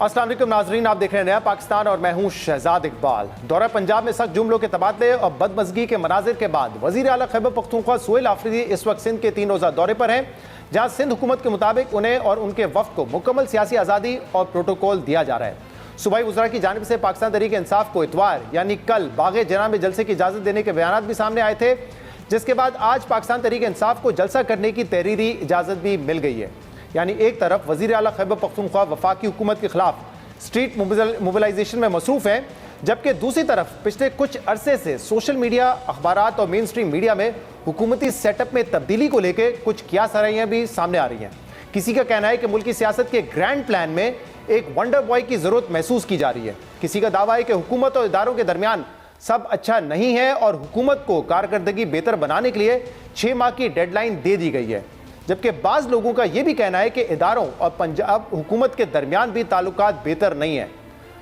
अस्सलाम वालेकुम नाजरीन, आप देख रहे हैं नया पाकिस्तान और मैं हूं शहजाद इकबाल। दौरा पंजाब में सख्त जुमलों के तबादले और बदमज़गी के मनाजिर के बाद वज़ीर आला खैबर पख्तूनख्वा सोहेल आफरीदी इस वक्त सिंध के 3 रोज़ा दौरे पर हैं, जहां सिंध हुकूमत के मुताबिक उन्हें और उनके वफ्द को मुकम्मल सियासी आज़ादी और प्रोटोकॉल दिया जा रहा है। सूबाई वज़रा की जानिब से पाकिस्तान तहरीक इंसाफ को इतवार यानी कल बाग़े जना में जलसे की इजाज़त देने के बयान भी सामने आए थे, जिसके बाद आज पाकिस्तान तहरीक इंसाफ को जलसा करने की तहरीरी इजाज़त भी मिल गई है। यानी एक तरफ वज़ीर आला खैबर पख्तूनख्वा वफाकी हुकूमत के खिलाफ स्ट्रीट मोबिलाइजेशन में मसरूफ़ हैं, जबकि दूसरी तरफ पिछले कुछ अरसे से सोशल मीडिया, अखबारात और मेन स्ट्रीम मीडिया में हुकूमती सेटअप में तब्दीली को लेकर कुछ कियासाराइयाँ भी सामने आ रही हैं। किसी का कहना है कि मुल्की सियासत के ग्रैंड प्लान में एक वंडर बॉय की ज़रूरत महसूस की जा रही है। किसी का दावा है कि हुकूमत और इदारों के दरमियान सब अच्छा नहीं है और हुकूमत को कारकर्दगी बेहतर बनाने के लिए 6 माह की डेडलाइन दे दी गई है, जबकि बाज़ लोगों का यह भी कहना है कि इदारों और पंजाब हुकूमत के दरमियान भी ताल्लुकात बेहतर नहीं है।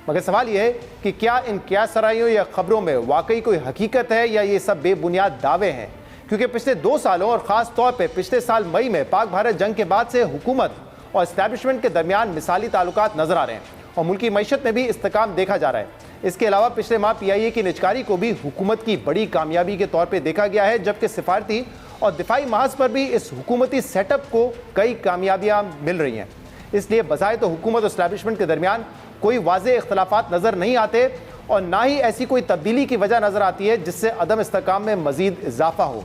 मगर सवाल यह है कि क्या इन कियासराइयों या खबरों में वाकई कोई हकीकत है या ये सब बेबुनियाद दावे हैं, क्योंकि पिछले 2 सालों और ख़ास तौर पर पिछले साल मई में पाक भारत जंग के बाद से हुकूमत और इस्टेब्लिशमेंट के दरमियान मिसाली ताल्लुकात नजर आ रहे हैं और मुल्की मईशत में भी इस्तेकाम देखा जा रहा है। इसके अलावा पिछले माह PIA की निजकारी को भी हुकूमत की बड़ी कामयाबी के तौर पर देखा गया है, जबकि सिफारती और दिफाई महाज पर भी इस हुकूमती सेटअप को कई कामयाबियां मिल रही हैं। इसलिए बजाय तो हुकूमत और इस्टेब्लिशमेंट के दरमियान कोई वाज़ेह इख्तलाफात नज़र नहीं आते और ना ही ऐसी कोई तब्दीली की वजह नज़र आती है जिससे अदम इस्तेकाम में मजीद इजाफा हो।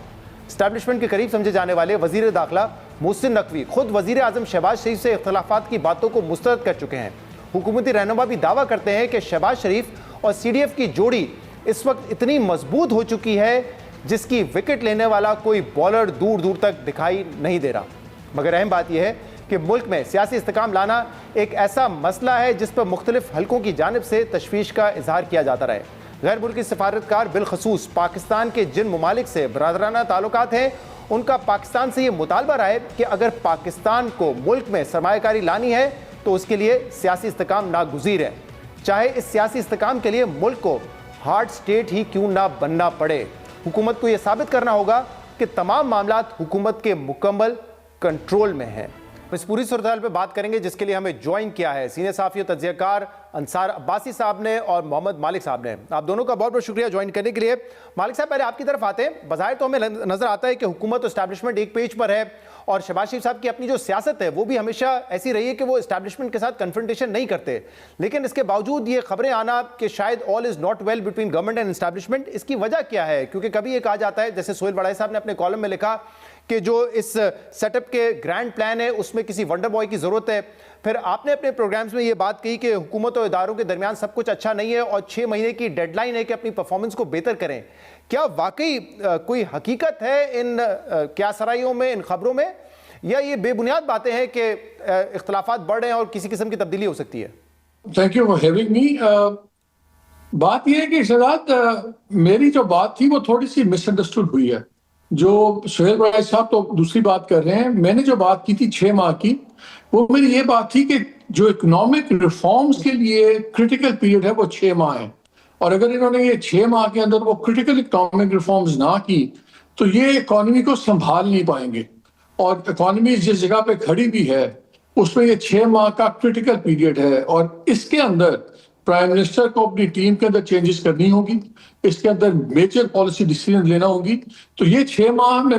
इस्टेब्लिशमेंट के करीब समझे जाने वाले वज़ीर दाखिला मोहसिन नकवी खुद वज़ीर आज़म शहबाज शरीफ से इख्तलाफात की बातों को मुस्तरद कर चुके हैं। हुकूमती रहनुमा भी दावा करते हैं कि शहबाज शरीफ और CDF की जोड़ी इस वक्त इतनी मजबूत हो चुकी है जिसकी विकेट लेने वाला कोई बॉलर दूर दूर तक दिखाई नहीं दे रहा। मगर अहम बात यह है कि मुल्क में सियासी इस्तेकाम लाना एक ऐसा मसला है जिस पर मुख्तलिफ हलकों की जानिब से तशवीश का इजहार किया जाता रहे। गैर मुल्की सफारतकार बिलखसूस पाकिस्तान के जिन ममालिक से बरादराना ताल्लुकात हैं, उनका पाकिस्तान से ये मुतालबा रहा है कि अगर पाकिस्तान को मुल्क में सरमायाकारी लानी है तो उसके लिए सियासी इस्तेकाम नागुज़ीर है, चाहे इस सियासी इस्तेकाम के लिए मुल्क को हार्ड स्टेट ही क्यों ना बनना पड़े। हुकूमत को यह साबित करना होगा कि तमाम मामलात हुकूमत के मुकम्मल कंट्रोल में हैं। इस पूरी सूरत पे बात करेंगे, जिसके लिए हमें ज्वाइन किया है सीनियर साफ़ी और तज्ज़ियाकार अंसार अब्बासी साहब ने और मोहम्मद मालिक साहब ने। आप दोनों का बहुत बहुत शुक्रिया ज्वाइन करने के लिए। मालिक साहब, पहले आपकी तरफ आते हैं। बज़ाहिर तो हमें नजर आता है कि हुकूमत और इस्टेब्लिशमेंट एक पेज पर है और शहबाज शरीफ साहब की अपनी जो सियासत है वो भी हमेशा ऐसी रही है कि वो इस्टेब्लिशमेंट के साथ कन्फ्रंटेशन नहीं करते, लेकिन इसके बावजूद ये खबरें आना कि शायद all is not well between government and establishment, इसकी वजह क्या है? क्योंकि कभी ये कहा जाता है, जैसे सोहेल बड़ाई साहब ने अपने कॉलम में लिखा कि जो इस सेटअप के ग्रैंड प्लान है उसमें किसी वंडर बॉय की ज़रूरत है। फिर आपने अपने प्रोग्राम्स में ये बात कही कि हुकूमत और इदारों के दरमियान सब कुछ अच्छा नहीं है और 6 महीने की डेडलाइन है कि अपनी परफॉर्मेंस को बेहतर करें। क्या वाकई कोई हकीकत है इन कियासराइयों में, इन खबरों में, या ये बेबुनियाद बातें हैं कि इख्तलाफात बढ़ रहे हैं और किसी किस्म की तब्दीली हो सकती है? Thank you for having me. बात यह है कि शहजाद, मेरी जो बात थी वो थोड़ी सी मिसअंडरस्टूड हुई है। जो सोहेल बड़ाई साहब तो दूसरी बात कर रहे हैं, मैंने जो बात की थी 6 माह की, वो मेरी ये बात थी कि जो इकोनॉमिक रिफॉर्म्स के लिए क्रिटिकल पीरियड है वो 6 माह है, और अगर इन्होंने ये 6 माह के अंदर वो क्रिटिकल इकोनॉमिक रिफॉर्म्स ना की तो ये इकोनॉमी को संभाल नहीं पाएंगे। और इकोनॉमी जिस जगह पे खड़ी भी है उसमें ये 6 माह का क्रिटिकल पीरियड है, और इसके अंदर प्राइम मिनिस्टर को अपनी टीम के अंदर चेंजेस करनी होगी, इसके अंदर मेजर पॉलिसी डिसीजन लेना होगी। तो ये 6 माह में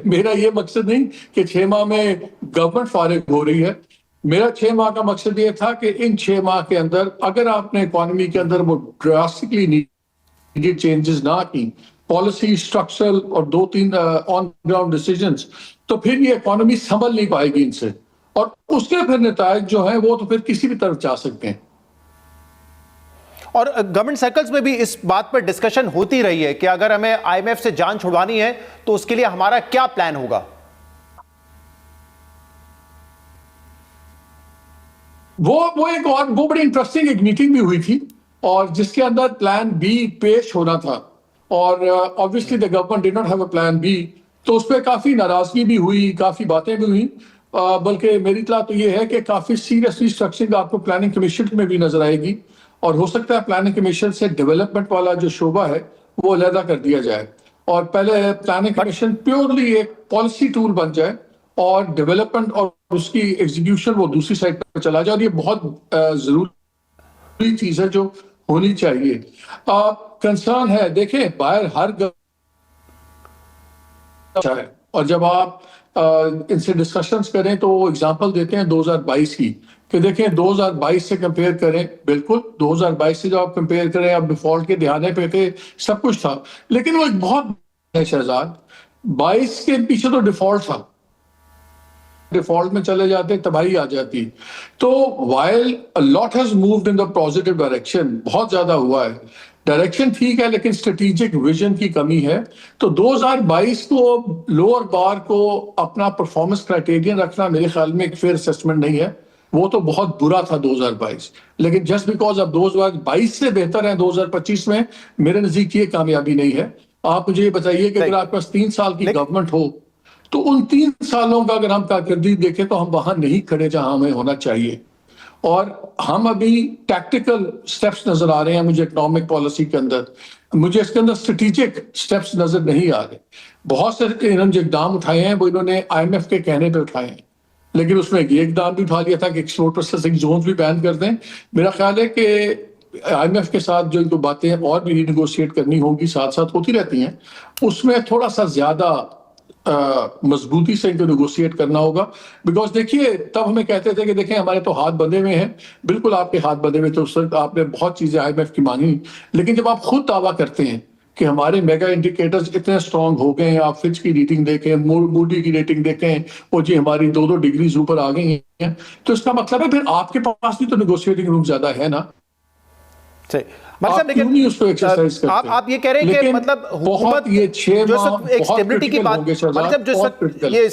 मेरा ये मकसद नहीं कि 6 माह में गवर्नमेंट फारिग हो रही है। मेरा 6 माह का मकसद ये था कि इन 6 माह के अंदर अगर आपने इकोनॉमी के अंदर वो ड्रास्टिकली नीडेड चेंजेस ना की, पॉलिसी, स्ट्रक्चरल और 2-3 ऑन ग्राउंड डिसीजंस, तो फिर ये इकोनॉमी संभल नहीं पाएगी इनसे, और उसके फिर नतायज जो है वो तो फिर किसी भी तरफ जा सकते हैं। और गवर्नमेंट सर्कल्स में भी इस बात पर डिस्कशन होती रही है कि अगर हमें IMF से जान छुड़वानी है तो उसके लिए हमारा क्या प्लान होगा? वो बड़ी इंटरेस्टिंग एक मीटिंग भी हुई थी, और जिसके अंदर प्लान बी पेश होना था, और obviously the government did not have a plan B, तो उस पर काफी नाराजगी भी हुई, काफी बातें भी हुई। बल्कि मेरी इत्तला तो ये है कि काफी सीरियस रिस्ट्रक्चरिंग आपको प्लानिंग कमीशन में भी नजर आएगी, और हो सकता है प्लानिंग कमीशन से डेवलपमेंट वाला जो शोबा है वो अलहदा कर दिया जाए, और पहले प्लानिंग कमीशन प्योरली एक पॉलिसी टूल बन जाए और डेवलपमेंट और उसकी एग्जीक्यूशन वो दूसरी साइड पर चला जाए। और ये बहुत जरूरी चीज है जो होनी चाहिए। कंसर्न है, देखें बाहर हर अच्छा है, और जब आप इनसे डिस्कशंस करें तो वो एग्जांपल देते हैं 2022 की, कि देखें 2022 से कंपेयर करें, बिल्कुल 2022 से जब आप कंपेयर करें, आप डिफॉल्ट के ध्यान पे थे, सब कुछ था, लेकिन वो एक बहुत है शहजाद, 22 के पीछे तो डिफॉल्ट था, डिफॉल्ट में चले जाते तबाही आ जाती। तो while a lot has moved in the positive direction, बहुत ज्यादा हुआ है, डायरेक्शन ठीक है, लेकिन स्ट्रेटेजिक विजन की कमी है। तो 2022 को लोअर बार को अपना परफॉर्मेंस क्राइटेरियन रखना मेरे ख्याल में एक फेयर असेसमेंट नहीं है। वो तो बहुत बुरा था 2022, लेकिन जस्ट बिकॉज अब 2022 से बेहतर है 2025 में, मेरे नजदीक ये कामयाबी नहीं है। आप मुझे ये बताइए कि अगर आपके पास 3 साल की गवर्नमेंट हो, तो उन 3 सालों का अगर हम कारकर्दगी देखें तो हम वहां नहीं खड़े जहां हमें होना चाहिए, और हम अभी टैक्टिकल स्टेप्स नजर आ रहे हैं मुझे इकोनॉमिक पॉलिसी के अंदर, मुझे इसके अंदर स्ट्रेटेजिक स्टेप्स नजर नहीं आ रहे। बहुत से इन्होंने जो इकदाम उठाए हैं वो इन्होंने IMF के कहने पे उठाए हैं, लेकिन उसमें ये इकदाम भी उठा लिया था कि एक्सपोर्ट प्रोसेसिंग जोन भी बैन कर दें। मेरा ख्याल है कि IMF के साथ जो इनको बातें और भी रिनेगोशिएट करनी होगी, साथ साथ होती रहती हैं, उसमें थोड़ा सा ज्यादा मजबूती से इनको नेगोशिएट करना होगा। बिकॉज देखिए, तब हमें कहते थे कि देखें हमारे तो हाथ बंधे हुए हैं, बिल्कुल आपके हाथ बंधे हुए, तो सर आपने बहुत चीजें IMF की मांगी, लेकिन जब आप खुद दावा करते हैं कि हमारे मेगा इंडिकेटर्स इतने स्ट्रांग हो गए हैं, आप फिच की रेटिंग देखें, मूडी की रेटिंग देखें, वो जी हमारी 2-2 डिग्रीज ऊपर आ गई हैं, तो इसका मतलब है फिर आपके पास भी तो नेगोशिएटिंग रूम ज्यादा है ना। सही, मतलब लेकिन उसको एक्सरसाइज करते आप ये कह रहे हैं कि मतलब हुकूमत ये 6 जो माह एक स्टेबिलिटी की बात, मतलब जो ये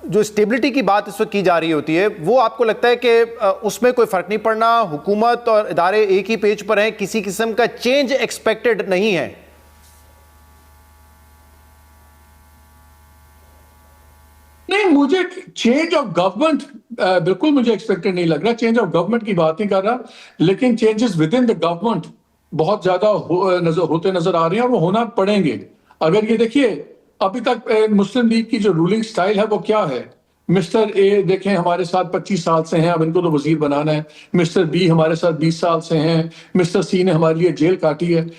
जो स्टेबिलिटी की बात इस वक्त की जा रही होती है, वो आपको लगता है कि उसमें कोई फर्क नहीं पड़ना, हुकूमत और इदारे एक ही पेज पर हैं, किसी किस्म का चेंज एक्सपेक्टेड नहीं है? नहीं, मुझे चेंज ऑफ गवर्नमेंट बिल्कुल मुझे एक्सपेक्टेड नहीं लग रहा, चेंज ऑफ गवर्नमेंट की बात नहीं कर रहा, लेकिन changes with in the government बहुत ज्यादा होते नजर आ रहे हैं, और वो होना पड़ेंगे। अगर ये देखिए, अभी तक मुस्लिम लीग की जो रूलिंग स्टाइल है वो क्या है, मिस्टर ए देखें हमारे साथ 25 साल से हैं, अब इनको तो वजीर बनाना है, मिस्टर बी हमारे साथ 20 साल से हैं, मिस्टर सी ने हमारे लिए जेल काटी है।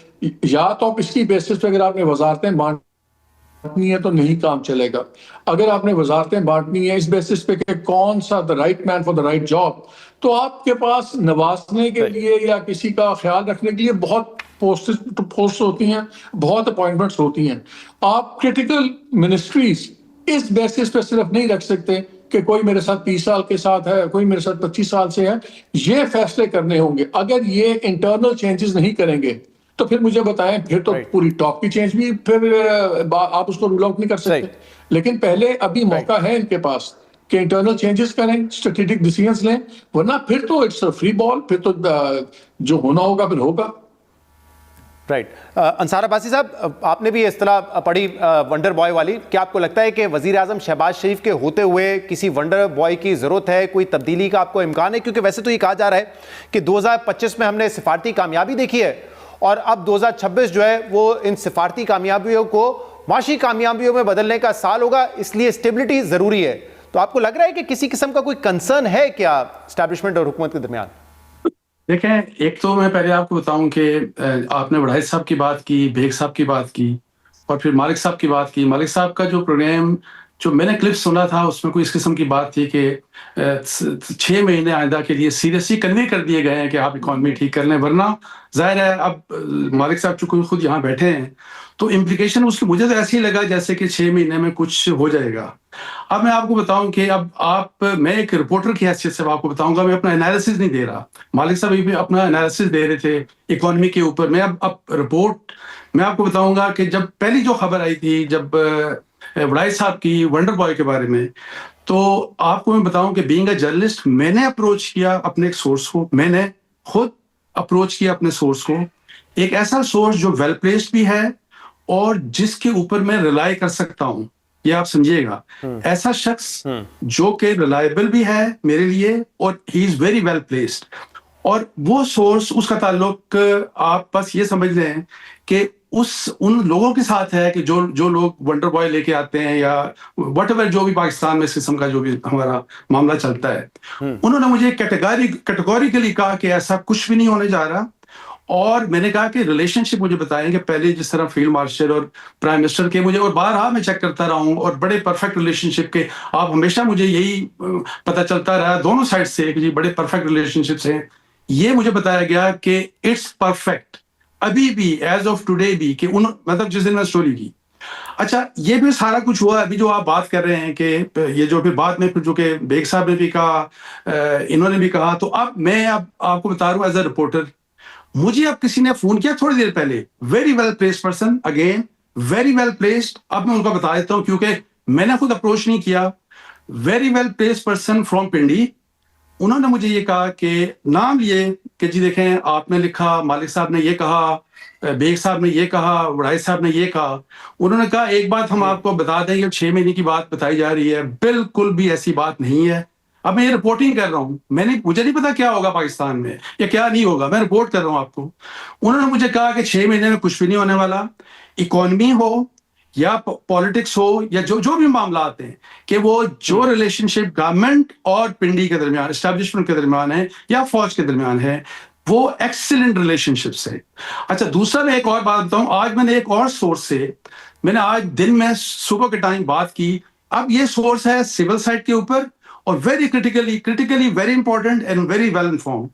या तो आप इसकी बेसिस पे अगर आपने वजारतें बांटनी है तो नहीं काम चलेगा। अगर आपने वजारतें बांटनी है इस बेसिस पे कि कौन सा the right man for the right job, तो आपके पास नवाजने के लिए या किसी का ख्याल रखने के लिए बहुत पोस्ट होती हैं, बहुत अपॉइंटमेंट्स होती हैं। आप क्रिटिकल मिनिस्ट्रीज इस बेसिस पे सिर्फ नहीं रख सकते कि कोई मेरे साथ 30 साल के साथ है, कोई मेरे साथ 25 साल से है। ये फैसले करने होंगे। अगर ये इंटरनल चेंजेस नहीं करेंगे तो फिर मुझे बताएं, फिर तो पूरी टॉप की चेंज भी फिर आप उसको रूल आउट नहीं कर सकते। लेकिन पहले अभी मौका है इनके पास कि इंटरनल चेंजेस करें, स्ट्रेटेजिक डिसीजंस लें, वरना फिर तो इट्स फ्री बॉल, फिर तो जो होना होगा फिर होगा। राइट। अंसार अब्बासी साहब, आपने भी इस्तेलाह पढ़ी वंडर बॉय वाली, क्या आपको लगता है कि वजीर आजम शहबाज शरीफ के होते हुए किसी वंडर बॉय की जरूरत है, कोई तब्दीली का आपको इम्कान है? क्योंकि वैसे तो ये कहा जा रहा है कि 2025 में हमने सिफारती कामयाबी देखी है, और अब 2026 जो है वो इन सिफारती कामयाबियों को माशी कामयाबियों में बदलने का साल होगा, इसलिए स्टेबिलिटी जरूरी है। तो आपको लग रहा है कि किसी किस्म का कोई कंसर्न है क्या एस्टैब्लिशमेंट और हुकूमत के दरमियान? देखें, एक तो मैं पहले आपको बताऊं कि आपने वढ़ाई साहब की बात की, बेग साहब की बात की, और फिर मालिक साहब की बात की। मालिक साहब का जो प्रोग्राम जो मैंने क्लिप सुना था उसमें कोई इस किस्म की बात थी कि 6 महीने आइंदा के लिए सीरियसली कन्वे कर दिए गए हैं कि आप इकॉनमी ठीक कर लें, वरना जाहिर है अब मालिक साहब चूंकि खुद यहाँ बैठे हैं तो इम्प्लीकेशन उसकी मुझे तो ऐसे ही लगा जैसे कि 6 महीने में कुछ हो जाएगा। अब मैं आपको बताऊं कि अब मैं एक रिपोर्टर की हैसियत से आपको बताऊंगा, मैं अपना एनालिसिस नहीं दे रहा। मालिक साहब भी अपना एनालिसिस दे रहे थे इकोनॉमी के ऊपर। मैं अब रिपोर्ट मैं आपको बताऊंगा कि जब पहली जो खबर आई थी, जब वढ़ाई साहब की वंडर बॉय के बारे में, तो आपको मैं बताऊं कि बीइंग अ जर्नलिस्ट मैंने अप्रोच किया अपने एक सोर्स को, मैंने खुद अप्रोच किया अपने सोर्स को, एक ऐसा सोर्स जो वेल प्लेस्ड भी है और जिसके ऊपर मैं रिलाई कर सकता हूं। ये आप समझिएगा, ऐसा शख्स जो कि रिलायबल भी है मेरे लिए और he is very well placed. और वो सोर्स, उसका ताल्लुक आप बस ये समझ लें कि उन लोगों के साथ है कि जो लोग वंडर बॉय लेके आते हैं या व्हाटएवर, जो भी पाकिस्तान में इस किस्म का जो भी हमारा मामला चलता है, उन्होंने मुझे कैटेगोरिकली कहा कि ऐसा कुछ भी नहीं होने जा रहा। और मैंने कहा कि रिलेशनशिप मुझे बताएं कि पहले जिस तरह फील्ड मार्शल और प्राइम मिनिस्टर के मुझे, और बारहा मैं चेक करता रहा हूं, और बड़े परफेक्ट रिलेशनशिप के, आप हमेशा मुझे यही पता चलता रहा दोनों साइड से कि जी बड़े परफेक्ट रिलेशनशिप्स हैं। ये मुझे बताया गया कि इट्स परफेक्ट अभी भी, एज ऑफ टुडे भी, कि मतलब जिस दिन मैं स्टोरी की। अच्छा, ये भी सारा कुछ हुआ। अभी जो आप बात कर रहे हैं कि ये जो फिर बाद में फिर जो कि बेग साहब ने भी कहा, इन्होंने भी कहा, तो अब मैं आपको बता रहा हूं एज अ रिपोर्टर, मुझे अब किसी ने फोन किया थोड़ी देर पहले, very well placed person, again very well placed. अब मैं उनका बता देता हूं क्योंकि मैंने खुद अप्रोच नहीं किया। Very well placed person from Pindi. उन्होंने मुझे ये कहा कि नाम लिए कि जी देखें, आपने लिखा, मालिक साहब ने ये कहा, बेग साहब ने ये कहा, वड़ाई साहब ने ये कहा। उन्होंने कहा एक बात हम आपको बता देंगे, 6 महीने की बात बताई जा रही है, बिल्कुल भी ऐसी बात नहीं है। अब मैं ये रिपोर्टिंग कर रहा हूं, मुझे नहीं पता क्या होगा पाकिस्तान में या क्या नहीं होगा, मैं रिपोर्ट कर रहा हूं आपको। उन्होंने मुझे कहा कि 6 महीने में कुछ भी नहीं होने वाला। इकोनॉमी हो या पॉलिटिक्स हो या जो भी मामला आते हैं, कि वो जो रिलेशनशिप गवर्नमेंट और पिंडी के दरमियान, एस्टेब्लिशमेंट के दरमियान है या फौज के दरमियान है, वो एक्सीलेंट रिलेशनशिप्स है। अच्छा, दूसरा मैं एक और बात बताऊं, आज मैंने एक और सोर्स से, मैंने आज दिन में सुबह के टाइम बात की। अब ये सोर्स है सिविल साइड के ऊपर और very critically very important and very well informed.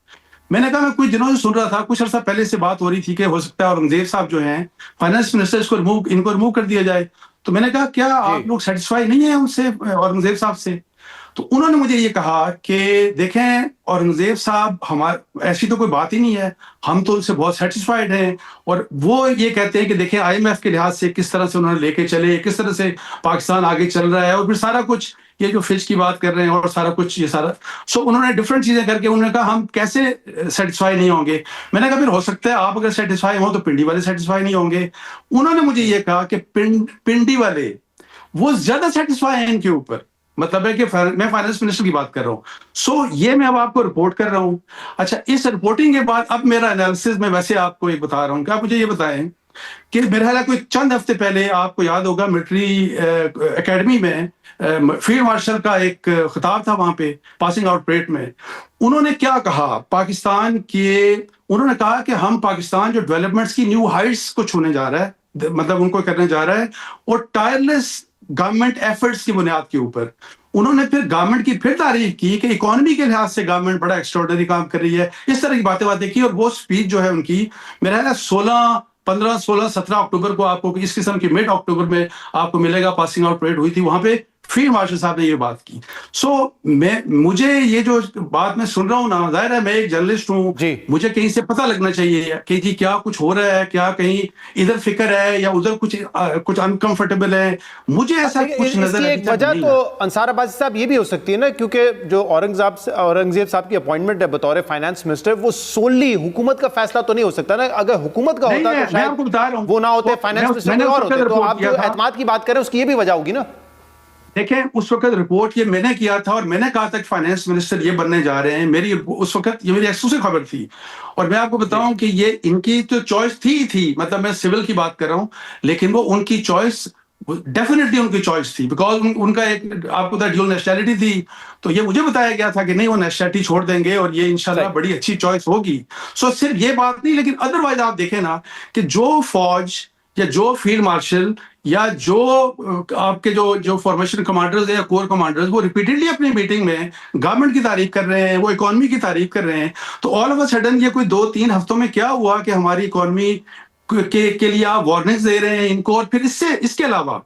मैंने कहा, मैं कुछ दिनों से सुन रहा था, कुछ अर्सा पहले से बात हो रही थी कि हो सकता है औरंगजेब साहब जो हैं फाइनेंस मिनिस्टर, इनको रिमूव कर दिया जाए। तो मैंने कहा, क्या आप लोग सेटिस्फाई नहीं है उनसे, औरंगजेब साहब से? तो उन्होंने मुझे ये कहा कि देखें, औरंगजेब साहब हमारे, ऐसी तो कोई बात ही नहीं है, हम तो उनसे बहुत सेटिस्फाइड हैं। और वो ये कहते हैं कि देखें, IMF के लिहाज से किस तरह से उन्होंने लेके चले, किस तरह से पाकिस्तान आगे चल रहा है, और फिर सारा कुछ ये जो फिच की बात कर रहे हैं और सारा कुछ ये सारा, सो उन्होंने डिफरेंट चीजें करके उन्होंने कहा हम कैसे सेटिस्फाई नहीं होंगे। मैंने कहा, फिर हो सकता है आप अगर सेटिस्फाई हो तो पिंडी वाले सेटिस्फाई नहीं होंगे। उन्होंने मुझे ये कहा कि पिंडी वाले वो ज्यादा सेटिस्फाई हैं इनके ऊपर, मतलब है कि मैं फाइनेंस मिनिस्टर की बात कर रहा हूं। सो ये मैं अब आपको रिपोर्ट कर रहा हूं। अच्छा, इस रिपोर्टिंग के बाद अब मेरा एनालिसिस मैं वैसे आपको एक बता रहा हूं कि आप मुझे ये बताएं कि मेरे ख्याल कोई चंद हफ्ते पहले, आपको याद होगा, मिलिट्री एकेडमी में फील्ड मार्शल का एक खिताब था वहां पे पासिंग आउट परेड में। उन्होंने क्या कहा पाकिस्तान के, उन्होंने कहा कि हम पाकिस्तान जो डेवलपमेंट्स की न्यू हाइट्स को छूने जा रहा है, मतलब उनको करने जा रहा है, और टायरलेस गवर्नमेंट एफर्ट्स की बुनियाद के ऊपर। उन्होंने फिर गवर्नमेंट की फिर तारीफ की कि इकोनॉमी के लिहाज से गवर्नमेंट बड़ा एक्स्ट्राऑर्डिनरी काम कर रही है, इस तरह की बातें की। और वो स्पीच जो है उनकी, मेरा है 15, 16, 17 अक्टूबर को आपको इस किस्म की, मिड अक्टूबर में आपको मिलेगा, पासिंग आउट परेड हुई थी वहां पे, फील्ड मार्शल साहब ने ये बात की। सो मुझे ये जो बात मैं सुन रहा हूँ ना, जाहिर है मैं एक जर्नलिस्ट हूँ, मुझे कहीं से पता लगना चाहिए कि जी क्या कुछ हो रहा है, क्या कहीं इधर फिक्र है या उधर कुछ अनकंफर्टेबल है। मुझे ऐसा कुछ नजर एक वजह तो अंसार अब्बासी साहब ये भी हो सकती है ना, क्योंकि जो औरंगजेब साहब की अपॉइंटमेंट है बतौर फाइनेंस मिनिस्टर, वो सोली हुकूमत का फैसला तो नहीं हो सकता ना। अगर हुकूमत का होता तो शायद वो ना होते, फाइनेंस मिनिस्टर और होते। तो आप जो एतमाद की बात करें उसकी ये भी वजह होगी ना। देखें, उस वक्त रिपोर्ट ये मैंने किया था और मैंने कहा था कि फाइनेंस मिनिस्टर ये बनने जा रहे हैं। मेरी उस वक्त ये मेरी एक्सक्लूसिव खबर थी। और मैं आपको बताऊं कि ये इनकी तो चॉइस थी, मतलब मैं सिविल की बात कर रहा हूं, लेकिन वो उनकी चॉइस, डेफिनेटली उनकी चॉइस थी, बिकॉज उनका एक, आपको पता है, ड्यूल नेशनैलिटी थी। तो ये मुझे बताया गया था कि नहीं, वो नेशनैलिटी छोड़ देंगे और ये इंशाल्लाह बड़ी अच्छी चॉइस होगी। सो सिर्फ ये बात नहीं, लेकिन अदरवाइज आप देखें ना कि जो फौज या जो फील्ड मार्शल या जो आपके जो फॉर्मेशन कमांडर्स है या कोर कमांडर्स, वो रिपीटेडली अपनी मीटिंग में गवर्नमेंट की तारीफ कर रहे हैं, वो इकोनॉमी की तारीफ कर रहे हैं। तो ऑल ऑफ अ सडन ये कोई 2-3 हफ्तों में क्या हुआ कि हमारी इकोनॉमी के लिए आप वार्निंग्स दे रहे हैं इनको। और फिर इसके अलावा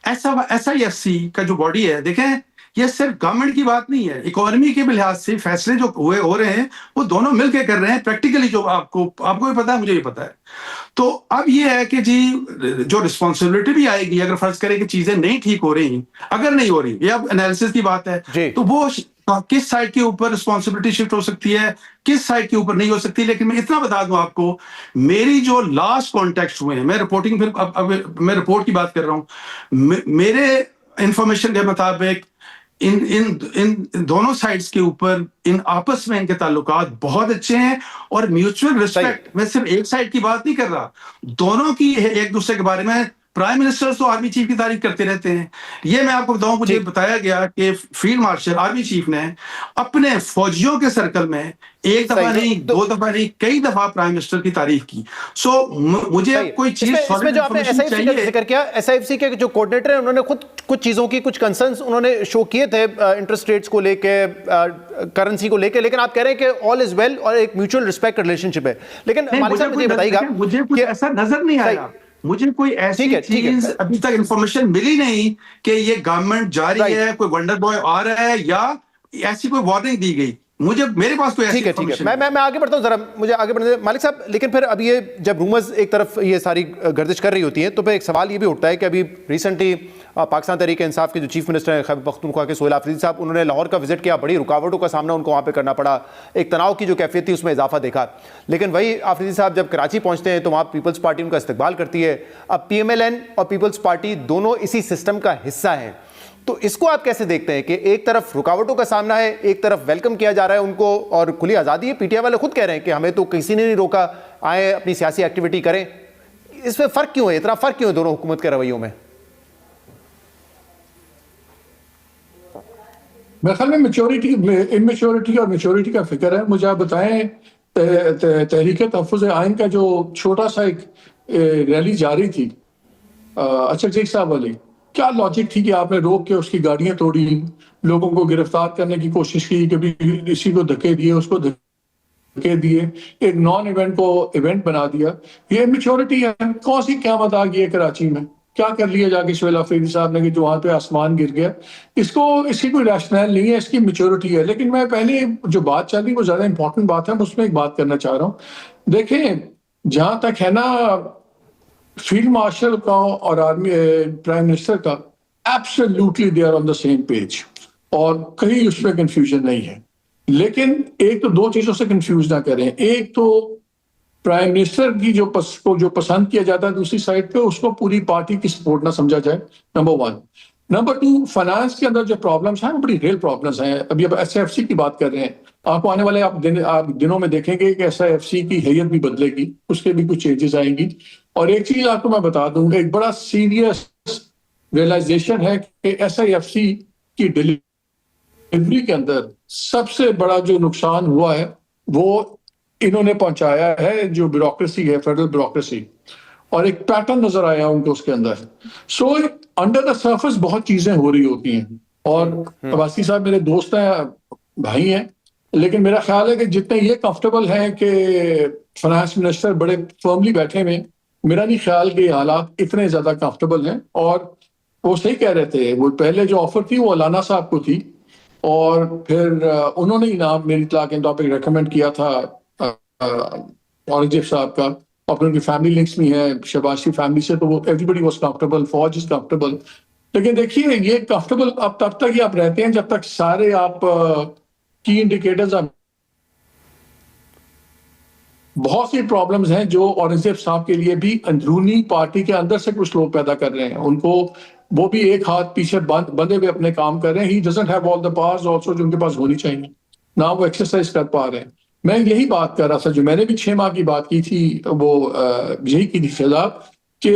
SIFC का जो बॉडी है, देखें, ये सिर्फ गवर्नमेंट की बात नहीं है, इकोनॉमी के लिहाज से फैसले जो हो रहे हैं वो दोनों मिलकर कर रहे हैं प्रैक्टिकली, जो आपको भी पता है, मुझे भी पता है। तो अब ये है कि जी जो रिस्पॉन्सिबिलिटी भी आएगी, अगर फर्ज करें कि चीजें नहीं ठीक हो रही, अगर नहीं हो रही, ये अब एनालिसिस की बात है, तो वो किस साइड के ऊपर रिस्पॉन्सिबिलिटी शिफ्ट हो सकती है, किस साइड के ऊपर नहीं हो सकती। लेकिन मैं इतना बता दूं आपको, मेरी जो लास्ट कॉन्टेक्ट हुए हैं, मैं रिपोर्टिंग, फिर अब मैं रिपोर्ट की बात कर रहा हूं, मेरे इंफॉर्मेशन के मुताबिक इन इन इन दोनों साइड्स के ऊपर इन आपस में इनके ताल्लुकात बहुत अच्छे हैं और म्यूचुअल रिस्पेक्ट, मैं सिर्फ एक साइड की बात नहीं कर रहा, दोनों की एक दूसरे के बारे में। प्राइम मिनिस्टर तो आर्मी चीफ की तारीफ करते रहते हैं। ये मैं आपको बताऊं, मुझे बताया गया कि फील्ड मार्शल आर्मी चीफ ने अपने फौजियों के सर्कल में एक दफा नहीं, दो दफा नहीं, कई दफा प्राइम मिनिस्टर की तारीफ की। सो मुझे कोई चीज इसमें जो आपने एसआईएफसी का जिक्र किया, एसआईएफसी के जो कोऑर्डिनेटर हैं उन्होंने खुद कुछ चीजों की कुछ कंसर्न्स उन्होंने शो किए थे इंटरेस्ट रेट्स को लेके, करेंसी को लेके, लेकिन आप कह रहे हैं कि ऑल इज वेल और एक म्यूचुअल रिस्पेक्ट रिलेशनशिप है। लेकिन मालिक साहब मुझे बताइएगा, मुझे कुछ ऐसा नजर नहीं आया, मुझे कोई ऐसी चीज अभी तक इंफॉर्मेशन मिली नहीं कि ये गवर्नमेंट जा रही है, कोई वंडर बॉय आ रहा है या ऐसी कोई वार्निंग दी गई, मेरे पास कोई ऐसी इंफॉर्मेशन। मैं आगे बढ़ता हूं, जरा मुझे आगे बढ़ने दें मालिक साहब। लेकिन फिर अब ये जब रूमर्स एक तरफ ये सारी गर्दिश कर रही होती हैं तो फिर एक सवाल ये भी उठता है कि अभी रिसेंटली पाकिस्तान तहरीक इंसाफ के जो चीफ मिनिस्टर हैं खैबर पख्तूनख्वा के सोहेल आफरीदी साहब, उन्होंने लाहौर का विजिट किया, बड़ी रुकावटों का सामना उनको वहाँ पे करना पड़ा, एक तनाव की जो कैफियत थी उसमें इजाफा देखा। लेकिन वही आफरीदी साहब जब कराची पहुँचते हैं तो वहाँ पीपल्स पार्टी उनका इस्तकबाल करती है। अब PMLN और पीपल्स पार्टी दोनों इसी सिस्टम का हिस्सा हैं, तो इसको आप कैसे देखते हैं कि एक तरफ रुकावटों का सामना है, एक तरफ वेलकम किया जा रहा है उनको और खुली आज़ादी है? पीटीआई वाले खुद कह रहे हैं कि हमें तो किसी ने नहीं रोका, आए अपनी सियासी एक्टिविटी करें। इसमें फ़र्क क्यों है, इतना फ़र्क क्यों है दोनों हुकूमत के रवैयों में? मेरे ख्याल में मेच्योरिटी, इमेच्योरिटी और मेच्योरिटी का फिक्र है। मुझे आप बताएं, तहरीक तहफ़्फ़ुज़ आइन का जो छोटा सा एक रैली जारी थी अच्छा शेख साहब वाली, क्या लॉजिक थी कि आपने रोक के उसकी गाड़ियां तोड़ी, लोगों को गिरफ्तार करने की कोशिश की, कभी इसी को धक्के दिए, उसको धक्के दिए, एक नॉन इवेंट को इवेंट बना दिया। ये इमेच्योरिटी है। कौन सी क़यामत आ गई है कराची में? क्या कर लिया जाके सोहेल आफरीदी साहब ने कि जो वहां पे आसमान गिर गया? इसकी कोई रैशनल नहीं है, इसकी मेच्योरिटी है। लेकिन मैं पहले जो बात चल रही वो ज्यादा इंपॉर्टेंट बात है, मैं उसमें एक बात करना चाह रहा हूँ। देखें, जहां तक है ना फील्ड मार्शल का और आर्मी प्राइम मिनिस्टर का, absolutely they are on the same page और कहीं उसमें कंफ्यूजन नहीं है। लेकिन एक तो दो चीजों से कंफ्यूज ना करें, एक तो प्राइम मिनिस्टर की जो पसंद किया जाता है, दूसरी साइड पे उसको पूरी पार्टी की सपोर्ट ना समझा जाए, number one. Number two, finance के अंदर जो प्रॉब्लम्स हैं वो बड़ी रियल प्रॉब्लम्स हैं। अभी अब SIFC की बात कर रहे हैं, आपको आने वाले आप दिनों में देखेंगे कि SIFC की हैयत भी बदलेगी, उसके भी कुछ चेंजेस आएंगी। और एक चीज आपको मैं बता दूं, एक बड़ा सीरियस रियलाइजेशन है कि SIFC की डिलीवरी के अंदर सबसे बड़ा जो नुकसान हुआ है वो इन्होंने पहुंचाया है, जो ब्यूरोक्रेसी है, फेडरल ब्यूरोक्रेसी, और एक पैटर्न नजर आया उनको उसके अंदर। सो अंडर द सरफेस बहुत चीजें हो रही होती हैं। और अब्बासी साहब मेरे दोस्त हैं, भाई हैं, लेकिन मेरा ख्याल है कि जितने ये कंफर्टेबल हैं कि फाइनेंस मिनिस्टर बड़े फर्मली बैठे हुए, मेरा नहीं ख्याल कि हालात इतने ज्यादा कंफर्टेबल हैं। और वो सही कह रहे थे, वो पहले जो ऑफर थी वो अलाना साहब को थी, और फिर उन्होंने ही नाम मेरी इत्तला के टॉपिक रिकमेंड किया था औरंगजेब साहब का, और फिर उनकी फैमिली लिंक्स भी हैं शहबाज की फैमिली से, तो वो एवरीबडी वाज कंफर्टेबल, फौज इज कंफर्टेबल। लेकिन देखिए, ये कंफर्टेबल अब तब तक ही आप रहते हैं जब तक सारे आप की इंडिकेटर्स, बहुत सी प्रॉब्लम्स हैं जो औरंगजेब साहब के लिए भी अंदरूनी पार्टी के अंदर से कुछ लोग पैदा कर रहे हैं, उनको वो भी एक हाथ पीछे बंधे हुए अपने काम कर रहे हैं। He doesn't have all the powers also जो उनके पास होनी चाहिए, ना वो एक्सरसाइज कर पा रहे हैं। मैं यही बात कर रहा था, जो मैंने भी 6 माह की बात की थी, वो यही की थी फिलहाल, कि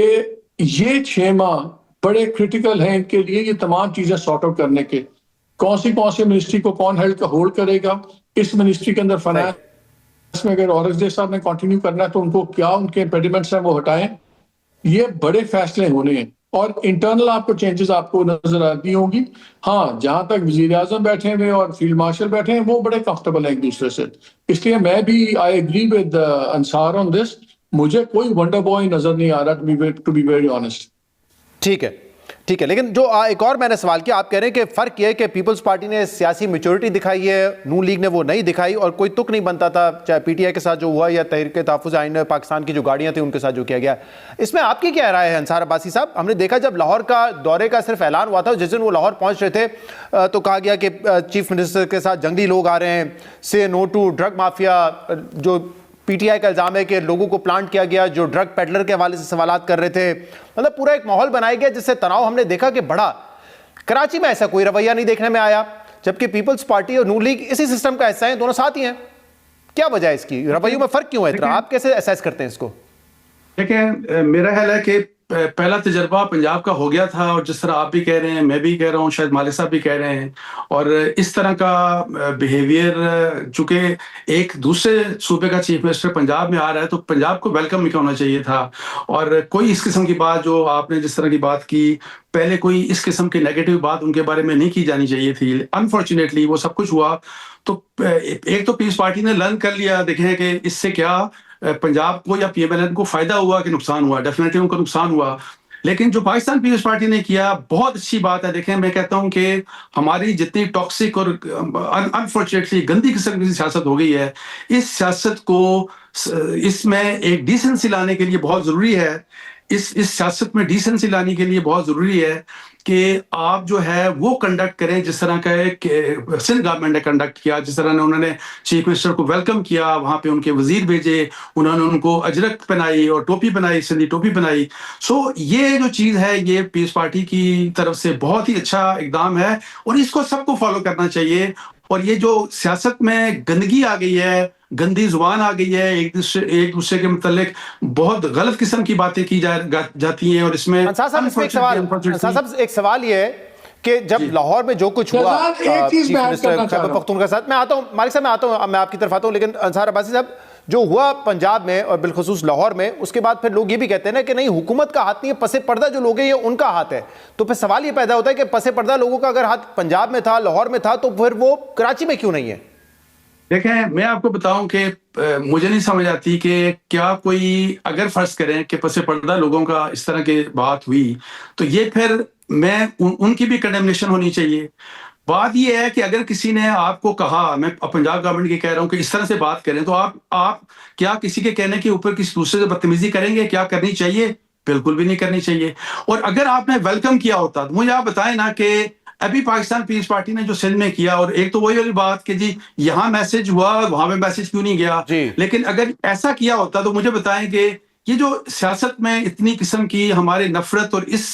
ये 6 माह बड़े क्रिटिकल हैं इनके लिए, ये तमाम चीजें सॉर्ट आउट करने के। कौन सी मिनिस्ट्री को कौन होल्ड करेगा, इस मिनिस्ट्री के अंदर फाइनेंस में अगर औरंगजेब साहब ने कंटिन्यू करना है तो उनको क्या उनके इम्पेडिमेंट्स हैं वो हटाएं। ये बड़े फैसले होने हैं, और इंटरनल आपको चेंजेस आपको नजर आती होंगी। हाँ, जहां तक वजीर आजम बैठे हुए और फील्ड मार्शल बैठे हैं वो बड़े कंफर्टेबल हैं एक दूसरे से, इसलिए मैं भी I agree with Ansar on this. मुझे कोई वंडर बॉय नजर नहीं आ रहा, टू बी वेरी ऑनेस्ट। ठीक है, लेकिन जो एक और मैंने सवाल किया, आप कह रहे हैं कि फर्क यह है कि पीपल्स पार्टी ने सियासी मैच्योरिटी दिखाई है, नून लीग ने वो नहीं दिखाई, और कोई तुक नहीं बनता था, चाहे PTI के साथ जो हुआ या तहरीक तहफ़्फ़ुज़ आइन पाकिस्तान की जो गाड़ियां थी उनके साथ जो किया गया। इसमें आपकी क्या राय है अंसार अब्बासी साहब? हमने देखा जब लाहौर का दौरे का सिर्फ ऐलान हुआ था, जिस दिन वो लाहौर पहुंच रहे थे तो कहा गया कि चीफ मिनिस्टर के साथ जंगली लोग आ रहे हैं, से नो टू ड्रग माफिया, जो PTI का इल्जाम है कि लोगों को प्लांट किया गया जो ड्रग पेडलर के हवाले से सवालात कर रहे थे। मतलब पूरा एक माहौल बनाया गया जिससे तनाव हमने देखा कि बढ़ा। कराची में ऐसा कोई रवैया नहीं देखने में आया, जबकि पीपल्स पार्टी और नून लीग इसी सिस्टम का हिस्सा है, दोनों साथ ही हैं। क्या वजह है इसकी? रवैयों में फर्क क्यों है इतना? आप कैसे असेस करते हैं इसको? देखिए, मेरा ख्याल है कि पहला तजर्बा पंजाब का हो गया था, और जिस तरह आप भी कह रहे हैं, मैं भी कह रहा हूँ, शायद मालिक साहब भी कह रहे हैं, और इस तरह का बिहेवियर चूंकि एक दूसरे सूबे का चीफ मिनिस्टर पंजाब में आ रहा है, तो पंजाब को वेलकम नहीं होना चाहिए था। और कोई इस किस्म की बात जो आपने जिस तरह की बात की, पहले कोई इस किस्म की नेगेटिव बात उनके बारे में नहीं की जानी चाहिए थी। अनफॉर्चुनेटली वो सब कुछ हुआ। तो एक तो पीस पार्टी ने लर्न कर लिया, देखें कि इससे क्या पंजाब को या पीएमएलएन को फायदा हुआ कि नुकसान हुआ। डेफिनेटली उनको नुकसान हुआ, लेकिन जो पाकिस्तान पीपल्स पार्टी ने किया बहुत अच्छी बात है। देखें, मैं कहता हूं कि हमारी जितनी टॉक्सिक और अनफॉर्चुनेटली गंदी किस्म की सियासत हो गई है, इस सियासत को इसमें एक डिसेंसी लाने के लिए बहुत जरूरी है। इस सियासत में डिसेंसी लाने के लिए बहुत जरूरी है कि आप जो है वो कंडक्ट करें जिस तरह का सिंध गवर्नमेंट ने कंडक्ट किया, जिस तरह ने उन्होंने चीफ मिनिस्टर को वेलकम किया, वहां पे उनके वजीर भेजे, उन्होंने उनको अजरक पहनाई और टोपी पहनाई, सिंधी टोपी पहनाई। सो ये जो चीज है ये पीस पार्टी की तरफ से बहुत ही अच्छा इकदाम है, और इसको सबको फॉलो करना चाहिए। और ये जो सियासत में गंदगी आ गई है, गंदी जुबान आ गई है, एक दूसरे के मुतालिक बहुत गलत किस्म की बातें की जाती हैं, और इसमें एक सवाल ये है कि जब लाहौर में जो कुछ हुआ चीफ मिनिस्टर खैबर पख्तूनख्वा के साथ, मैं आता हूं मालिक साहब, मैं आता हूं, मैं आपकी तरफ आता हूं, लेकिन अंसार अब्बासी साहब, जो हुआ पंजाब में और बिलखुसूस लाहौर में, उसके बाद फिर लोग ये भी कहते हैं ना कि नहीं, हुकूमत का हाथ नहीं है, पसे पर्दा जो लोग हैं ये उनका हाथ है। तो फिर सवाल ये पैदा होता है कि पसे पर्दा लोगों का अगर हाथ पंजाब में था, लाहौर में था, तो फिर वो कराची में क्यों नहीं है? देखें, मैं आपको बताऊं कि मुझे नहीं समझ आती कि क्या कोई, अगर फर्ज करें कि पसे पर्दा लोगों का इस तरह की बात हुई, तो ये फिर उनकी भी कंडेमनेशन होनी चाहिए। बात ये है कि अगर किसी ने आपको कहा, मैं पंजाब गवर्नमेंट की कह रहा हूं कि इस तरह से बात करें, तो आप क्या किसी के कहने के ऊपर किसी दूसरे से बदतमीजी करेंगे? क्या करनी चाहिए? बिल्कुल भी नहीं करनी चाहिए। और अगर आपने वेलकम किया होता, तो मुझे आप बताएं ना कि अभी पाकिस्तान पीस पार्टी ने जो सिंध में किया, और एक तो वही वाली बात कि जी यहां मैसेज हुआ, वहां पे मैसेज क्यों नहीं गया। लेकिन अगर ऐसा किया होता तो मुझे बताएं कि ये जो सियासत में इतनी किस्म की हमारे नफरत और इस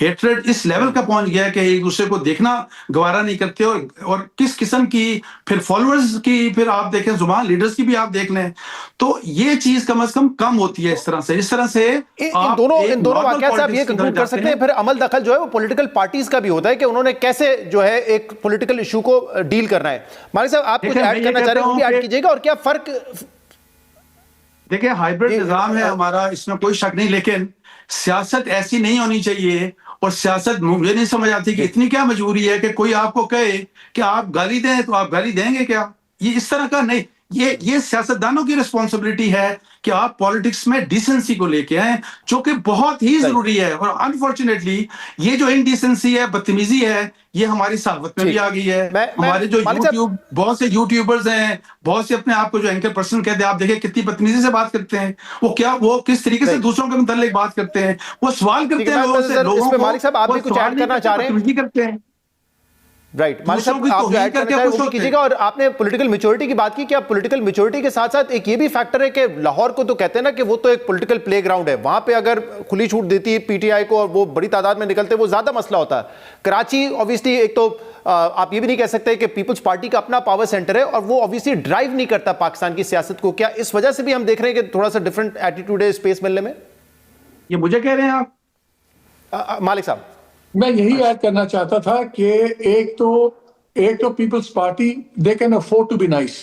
हेट्रेड इस लेवल का पहुंच गया कि एक दूसरे को देखना गवारा नहीं करते, और किस किस्म की फिर फॉलोअर्स की, फिर आप देखें जुबान लीडर्स की भी आप देख लें, तो ये चीज कम से कम होती है। इस तरह से इन दोनों वाकयात से आप ये कंक्लूड कर सकते हैं फिर अमल दखल जो है वो पॉलिटिकल पार्टीज का भी होता है कि उन्होंने कैसे जो है एक पॉलिटिकल इशू को डील करना है। मालिक साहब, आप कुछ ऐड करना चाह रहे हैं, वो भी ऐड कीजिएगा। और क्या फर्क, देखिए, हाइब्रिड निजाम है हमारा, इसमें कोई शक नहीं, लेकिन सियासत ऐसी नहीं होनी चाहिए। और सियासत मुझे नहीं समझ आती कि इतनी क्या मजबूरी है कि कोई आपको कहे कि आप गाली दें तो आप गाली देंगे क्या? ये इस तरह का नहीं, ये सियासतदानों की रिस्पॉन्सिबिलिटी है कि आप पॉलिटिक्स में डिसेंसी को लेके आए, जो कि बहुत ही जरूरी है। और अनफॉर्चुनेटली ये जो इनडिसेंसी है, बदतमीजी है, ये हमारी साहवत में भी आ गई है। हमारे जो बहुत से यूट्यूबर्स हैं, बहुत से अपने आप को जो एंकर पर्सन कहते हैं, आप देखिए कितनी बदतमीजी से बात करते हैं। वो किस तरीके से दूसरों के मुतालिक बात करते हैं, वो सवाल करते हैं लोगों को। मालिक साहब, आप भी कुछ ऐड करना चाह रहे हैं? करते हैं, राइट। मालिक साहब, आप जो ऐड करना चाह रहे हैं वो कीजिएगा। और आपने पॉलिटिकल मैच्योरिटी की बात की, क्या पॉलिटिकल मैच्योरिटी के साथ साथ एक ये भी फैक्टर है कि लाहौर को तो कहते हैं ना कि वो तो एक पॉलिटिकल प्लेग्राउंड है, वहां पे अगर खुली छूट देती है पीटीआई को और वो बड़ी तादाद में निकलते, वो ज्यादा मसला होता है। कराची ऑब्वियसली एक तो आप ये भी नहीं कह सकते कि पीपल्स पार्टी का अपना पावर सेंटर है और वो ऑब्वियसली ड्राइव नहीं करता पाकिस्तान की सियासत को। क्या इस वजह से भी हम देख रहे हैं कि थोड़ा सा डिफरेंट एटीट्यूड है स्पेस मिलने में? ये मुझे कह रहे हैं आप? मालिक साहब, मैं यही ऐड करना चाहता था कि एक तो Peoples Party they can afford to be nice,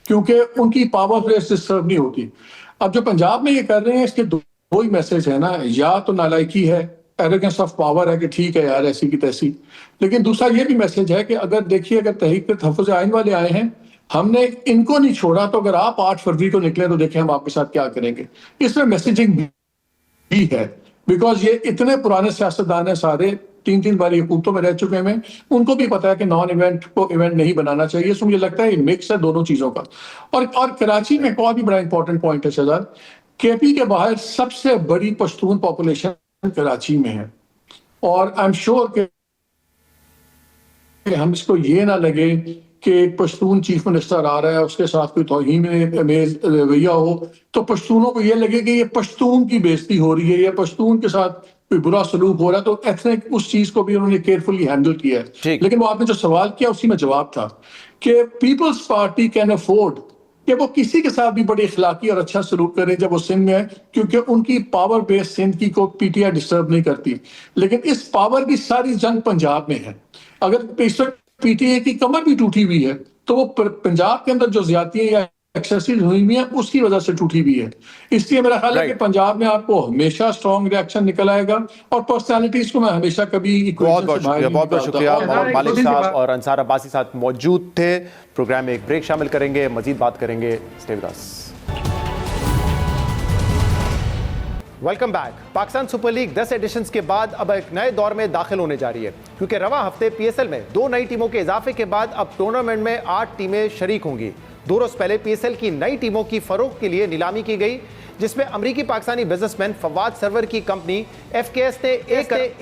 क्योंकि उनकी पावर प्लेस डिस्टर्ब नहीं होती। अब जो पंजाब में ये कर रहे हैं, इसके दो ही मैसेज है ना, या तो नालायकी है, एरोगेंस ऑफ पावर है कि ठीक है यार ऐसी की तैसी, लेकिन दूसरा ये भी मैसेज है कि अगर देखिए, अगर तहरीक तहफ़्फ़ुज़ आइन वाले आए हैं, हमने इनको नहीं छोड़ा, तो अगर आप 8 फरवरी को निकले तो देखें हम आपके साथ क्या करेंगे। इसमें मैसेजिंग भी है, बिकॉज ये इतने पुराने सियासतदान है, सारे 3 बार हुकूमतों में रह चुके हैं, उनको भी पता है कि नॉन इवेंट को इवेंट नहीं बनाना चाहिए। सो मुझे लगता है ये मिक्स है दोनों चीजों का। और कराची में एक और भी बड़ा इंपॉर्टेंट पॉइंट है शहजाद, केपी के बाहर सबसे बड़ी पश्तून पॉपुलेशन कराची में है, और आई एम श्योर कि हम इसको ये ना लगे कि एक पश्तून चीफ मिनिस्टर आ रहा है, उसके साथ कोई तौहीन रवैया हो, तो पश्तूनों को ये लगे कि ये पश्तून की बेइज्जती हो रही है, या पश्तून के साथ कोई बुरा सलूक हो रहा है, तो एथनिक उस चीज को भी उन्होंने केयरफुली हैंडल किया है। ठीक। लेकिन वो आपने जो सवाल किया उसी में जवाब था कि पीपल्स पार्टी कैन अफोर्ड कि वो किसी के साथ भी बड़ी इखलाकी और अच्छा सलूक करें जब वो सिंध में है, क्योंकि उनकी पावर बेस सिंध की को पीटीआई डिस्टर्ब नहीं करती। लेकिन इस पावर की सारी जंग पंजाब में है। अगर इस वक्त पीटीआई की कमर भी टूटी हुई है तो वो पंजाब के अंदर जो ज्यादतियां या एक्सेसिव हुई हुई है उसकी वजह से टूटी हुई है। इसलिए मेरा ख्याल है कि Right. पंजाब में आपको हमेशा स्ट्रॉन्ग रिएक्शन निकल आएगा, और पर्सनालिटीज को मैं हमेशा कभी बहुत बहुत शुक्रिया, बहुत बहुत शुक्रिया। और मोहम्मद एक मालिक छोटी सी साहब बात- और अंसार अब्बासी साथ मौजूद थे। प्रोग्राम में एक ब्रेक शामिल करेंगे, मजीद बात करेंगे। Stay with us. Welcome back. Pakistan Super League 10 editions के बाद अब एक नए दौर में दाखिल होने जा रही है, क्योंकि रवा हफ्ते पीएसएल में 2 नई टीमों के इजाफे के बाद अब टूर्नामेंट में 8 टीमें शरीक होंगी। 2 रोज पहले पीएसएल की नई टीमों की फरोख्त के लिए नीलामी की गई, जिसमें अमरीकी पाकिस्तानी बिजनेसमैन फवाद सरवर की कंपनी एफकेएस ने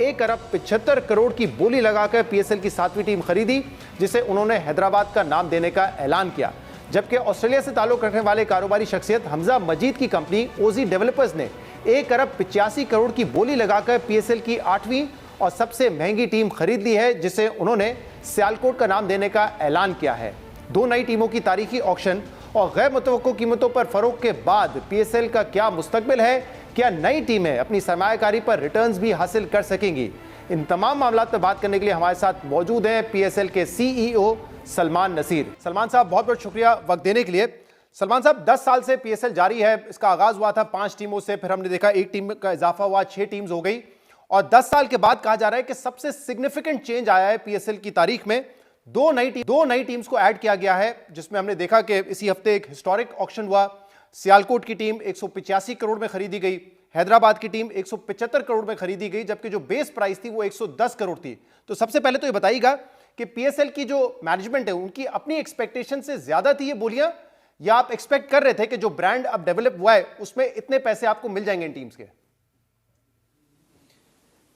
1 अरब 75 करोड़ की बोली लगाकर पीएसएल की 7वीं टीम खरीदी, जिसे उन्होंने हैदराबाद का नाम देने का ऐलान किया। जबकि ऑस्ट्रेलिया से ताल्लुक रखने वाले कारोबारी शख्सियत हमजा मजीद की कंपनी ओजी डेवलपर्स ने 1 अरब 85 करोड़ की बोली लगाकर पीएसएल की 8वीं और सबसे महंगी टीम खरीद ली है, जिसे उन्होंने सियालकोट का नाम देने का ऐलान किया है। 2 नई टीमों की तारीखी ऑक्शन और गैर मुतवक्को कीमतों पर फरोख के बाद पीएसएल का क्या मुस्तकबिल है? क्या नई टीमें अपनी सरमायाकारी पर रिटर्न्स भी हासिल कर सकेंगी? इन तमाम मामलों पर बात करने के लिए हमारे साथ मौजूद हैं पीएसएल के सीईओ सलमान नसीर। सलमान साहब, बहुत बहुत शुक्रिया वक्त देने के लिए। सलमान साहब, 10 साल से पीएसएल जारी है। इसका आगाज हुआ था 5 टीमों से, फिर हमने देखा 1 टीम का इजाफा हुआ, 6 टीम्स हो गई, और 10 साल के बाद कहा जा रहा है कि सबसे सिग्निफिकेंट चेंज आया है पीएसएल की तारीख में। 2 नई टीम्स को ऐड किया गया है, जिसमें हमने देखा कि इसी हफ्ते एक हिस्टोरिक ऑक्शन हुआ। सियालकोट की टीम 185 करोड़ में खरीदी गई, हैदराबाद की टीम 175 करोड़ में खरीदी गई, जबकि जो बेस प्राइस थी वो 110 करोड़ थी। तो सबसे पहले तो ये बताइएगा कि पीएसएल की जो मैनेजमेंट है उनकी अपनी एक्सपेक्टेशन से ज्यादा थी ये बोलियां, या आप एक्सपेक्ट कर रहे थे कि जो ब्रांड अब डेवलप हुआ है उसमें इतने पैसे आपको मिल जाएंगे इन टीम्स के?